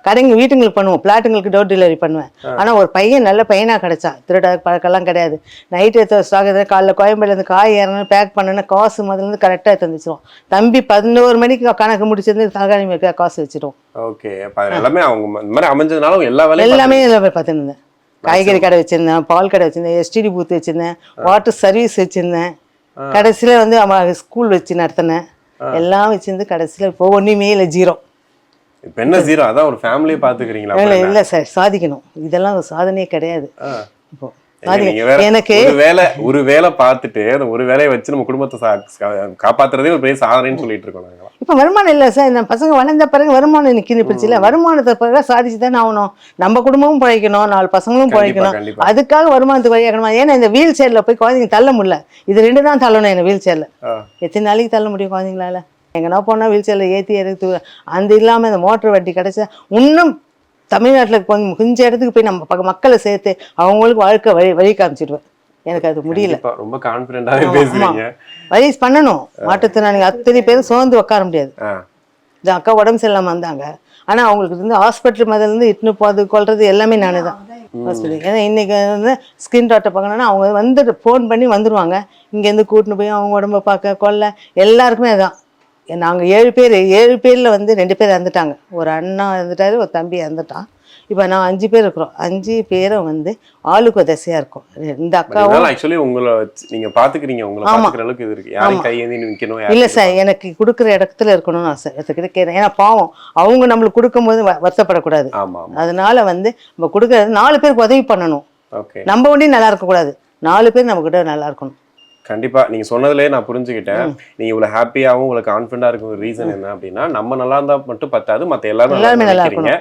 கடைங்க வீட்டுங்களுக்கு பண்ணுவோம், பிளாட்டுங்களுக்கு டோர் டெலிவரி பண்ணுவேன். ஆனா ஒரு பையன் நல்ல பையனா கிடைச்சா, திருட பழக்கெல்லாம் கிடையாது. நைட்டு ஸ்டாக் காலைல கோயம்பேடுல இருந்து காய் இறங்கணும், பேக் பண்ணணும், காசு முதல்ல இருந்து கரெக்டா தந்துச்சிரும். தம்பி 11 மணிக்கு கணக்கு முடிச்சிருந்து தகாணி காசு வச்சிருவோம். ஓகே. எல்லாமே அவங்க இந்த மாதிரி அமைஞ்சதுனால எல்லா வேலையும் எல்லாமே பார்த்துருந்தேன். காய்கறி கடை வச்சிருந்தேன், பால் கடை வச்சிருந்தேன், எஸ்டிடி பூத் வச்சிருந்தேன், வாட்டர் சர்வீஸ் வச்சிருந்தேன். கடைசியில வந்து ஸ்கூல் வச்சு நடத்தினேன், எல்லாம் வச்சிருந்து கடைசியில இப்போ ஒண்ணுமே இல்லை, ஜீரோ. இப்போ என்ன ஜீரோ? அதான் ஒரு ஃபேமிலியை பாத்துக்கிறீங்களா? இல்ல சார், சாதிக்கணும். இதெல்லாம் ஒரு சாதனையே கிடையாது. இப்போ எனக்கு ஒரு வேலை பார்த்துட்டு அந்த ஒரு வேலையை வச்சு நம்ம குடும்பத்தை காப்பாத்துறதே ஒரு பெரிய சாதனைன்னு சொல்லிட்டு இருக்கோம் நாங்க. இப்ப வருமானம் இல்ல சார், இந்த பசங்க வளர்ந்த பிறகு வருமானம் நிக்கிது பிரச்சனை இல்ல. வருமானத்தை பிறகு சாதிச்சு தானே ஆகணும். நம்ம குடும்பமும் பிழைக்கணும், 4 பசங்களும் பிழைக்கணும். அதுக்காக வருமானத்துக்கு வழியாக்கணும். ஏன்னா இந்த வீல் சேர்ல போய் குழந்தைங்க தள்ள முடியல. இது 2 தான் தள்ளணும் என்ன வீல் சேர்ல. எத்தனை நாளைக்கு தள்ள முடியும் குழந்தைங்களால? எங்கன்னா போனா வீல் சேர்ல ஏற்றி இறக்கி, அந்த இல்லாம இந்த மோட்டர் வண்டி கிடைச்சா இன்னும் தமிழ்நாட்டில் கொஞ்சம் இடத்துக்கு போய் நம்ம மக்களை சேர்த்து அவங்களுக்கு வாழ்க்கை வழி காமிச்சிடுவேன். எனக்கு அது முடியல. ரொம்ப கான்ஃபிடென்ட்டாவே பேசுறீங்க. வழி பண்ணணும். மாற்றுத்திறனாளிங்க அத்தனை பேரும் சோர்ந்து உட்கார முடியாது. இந்த அக்கா உடம்பு சரியில்லாம வந்தாங்க, ஆனா அவங்களுக்கு வந்து ஹாஸ்பிட்டல் முதல்ல இருந்து இட்டுன்னு போறது கொள்றது எல்லாமே நானே தான் ஹாஸ்பிட்டல். ஏன்னா இன்னைக்கு வந்து ஸ்கின் டாக்டர் பார்க்கணும்னா அவங்க வந்துட்டு ஃபோன் பண்ணி வந்துடுவாங்க. இங்கேருந்து கூட்டின்னு போய் அவங்க உடம்ப பார்க்க கொள்ள எல்லாருக்குமே அதான். நாங்கள் 7 பேர், 7 பேரில் வந்து 2 பேர் இறந்துட்டாங்க. ஒரு அண்ணா இறந்துட்டாரு, ஒரு தம்பி இறந்துட்டான். இப்போ நான் 5 பேர் இருக்கிறோம். 5 பேரும் வந்து ஆளுக்கு ஒரு தசையாக இருக்கும். இந்த அக்காவும் ஆக்சுவலி உங்களை நீங்க பாத்துக்கிறீங்க, உங்களை பாத்துக்கிற அளவுக்கு இது இருக்கு. யாரும் கையேந்தி நிக்கணும் இல்லை சார், எனக்கு கொடுக்குற இடத்துல இருக்கணும்னு ஆசை. கேட்குறேன். ஏன்னா பாவம் அவங்க நம்மளுக்கு கொடுக்கும்போது வருத்தப்படக்கூடாது. அதனால வந்து நம்ம கொடுக்குறது 4 பேருக்கு உதவி பண்ணணும். நம்ம ஒண்டி நல்லா இருக்கக்கூடாது, 4 பேர் நம்ம கிட்ட நல்லா இருக்கணும். கண்டிப்பா நீங்க சொன்னதுலயே நான் புரிஞ்சுக்கிட்டேன். நீங்க இவ்வளவு ஹாப்பியாவும் உங்களுக்கு கான்ஃபிடண்டா இருக்கும் ரீசன் என்ன அப்படின்னா, நம்ம நல்லா இருந்தா மட்டும் பத்தாது, மத்த எல்லாரும் நல்லா இருக்கீங்க.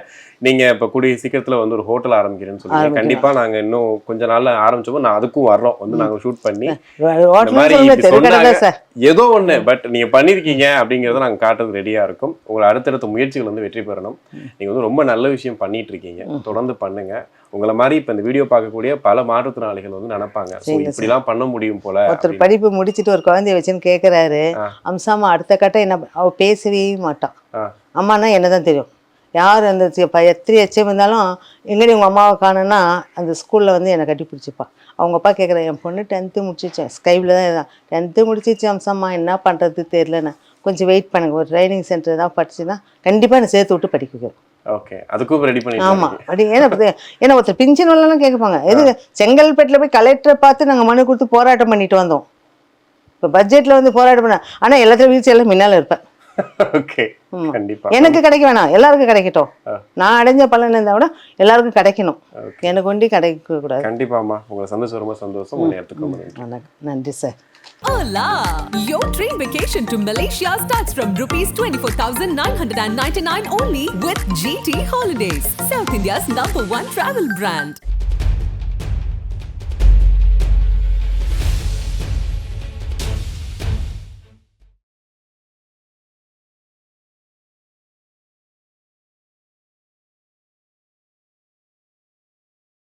நீங்க இப்ப கூடிய சீக்கிரத்துல வந்து ஒரு ஹோட்டல் ஆரம்பிக்கிறேன்னு சொல்லுங்க. கண்டிப்பா நாங்க இன்னும் கொஞ்ச நாள்ல ஆரம்பிச்சப்போ நான் அதுக்கும் வர்றோம், வந்து நாங்க ஷூட் பண்ணி இந்த மாதிரி ஏதோ ஒண்ணு பட் நீங்க பண்ணிருக்கீங்க அப்படிங்கறத நாங்க காட்டுறது ரெடியா இருக்கும். உங்களை அடுத்தடுத்த முயற்சிகள் வந்து வெற்றி பெறணும். நீங்க வந்து ரொம்ப நல்ல விஷயம் பண்ணிட்டு இருக்கீங்க, தொடர்ந்து பண்ணுங்க. உங்களை மாதிரி இப்ப இந்த வீடியோ பார்க்கக்கூடிய பல மாற்றுத்திறனாளிகள் வந்து நினைப்பாங்க இப்படி எல்லாம் பண்ண முடியும் போல. ஒருத்தர் படிப்பு முடிச்சுட்டு ஒரு குழந்தைய வச்சுன்னு கேட்கறாரு, அம்சாமா அடுத்த கட்டம் என்ன? அவ பேசவே மாட்டான். அம்மானா என்னதான் தெரியும், யார் அந்த எத்தனை எச்சம் இருந்தாலும் எங்கடி உங்கள் அம்மாவை காணுன்னா அந்த ஸ்கூலில் வந்து என்னை கட்டி பிடிச்சிப்பான். அவங்க அப்பா கேட்குறேன், என் பொண்ணு 10th முடிச்சிச்சேன், ஸ்கைவில் தான் இதான் 10th முடிச்சிச்சு அம்சம்மா, என்ன பண்ணுறது தெரியலண்ணா, கொஞ்சம் வெயிட் பண்ணுங்க, ஒரு ட்ரைனிங் சென்டர் தான் படிச்சுன்னா கண்டிப்பாக என்னை சேர்த்து விட்டு படிக்க வைக்கிறேன். ஓகே, அதுக்கும் ரெடி பண்ணி. ஆமாம், அப்படி ஏன்னா ஒருத்தர் பிஞ்சன் வரலாம் கேட்பாங்க. எது செங்கல்பேட்டில் போய் கலெக்டரை பார்த்து நாங்கள் மனு கொடுத்து போராட்டம் பண்ணிட்டு வந்தோம். இப்போ பட்ஜெட்டில் வந்து போராட்டம் பண்ண, ஆனால் எல்லாத்தையும் வீழ்ச்சி எல்லாம் முன்னால் இருப்பேன். எனக்கு கிடைக்க வேணாம், எல்லாருக்கும் கிடைக்கட்டும். நான் அடைஞ்ச பலன் இருந்தா கூட எல்லாருக்கும் கிடைக்கணும், எனக்கு ஒண்டி கிடைக்க கூடாது. கண்டிப்பாமா, உங்களை சந்தோஷம், ரொம்ப சந்தோஷம். நன்றி sir. Hola! Your dream vacation to Malaysia starts from ₹24,999 only with GT Holidays, South India's #1 travel brand.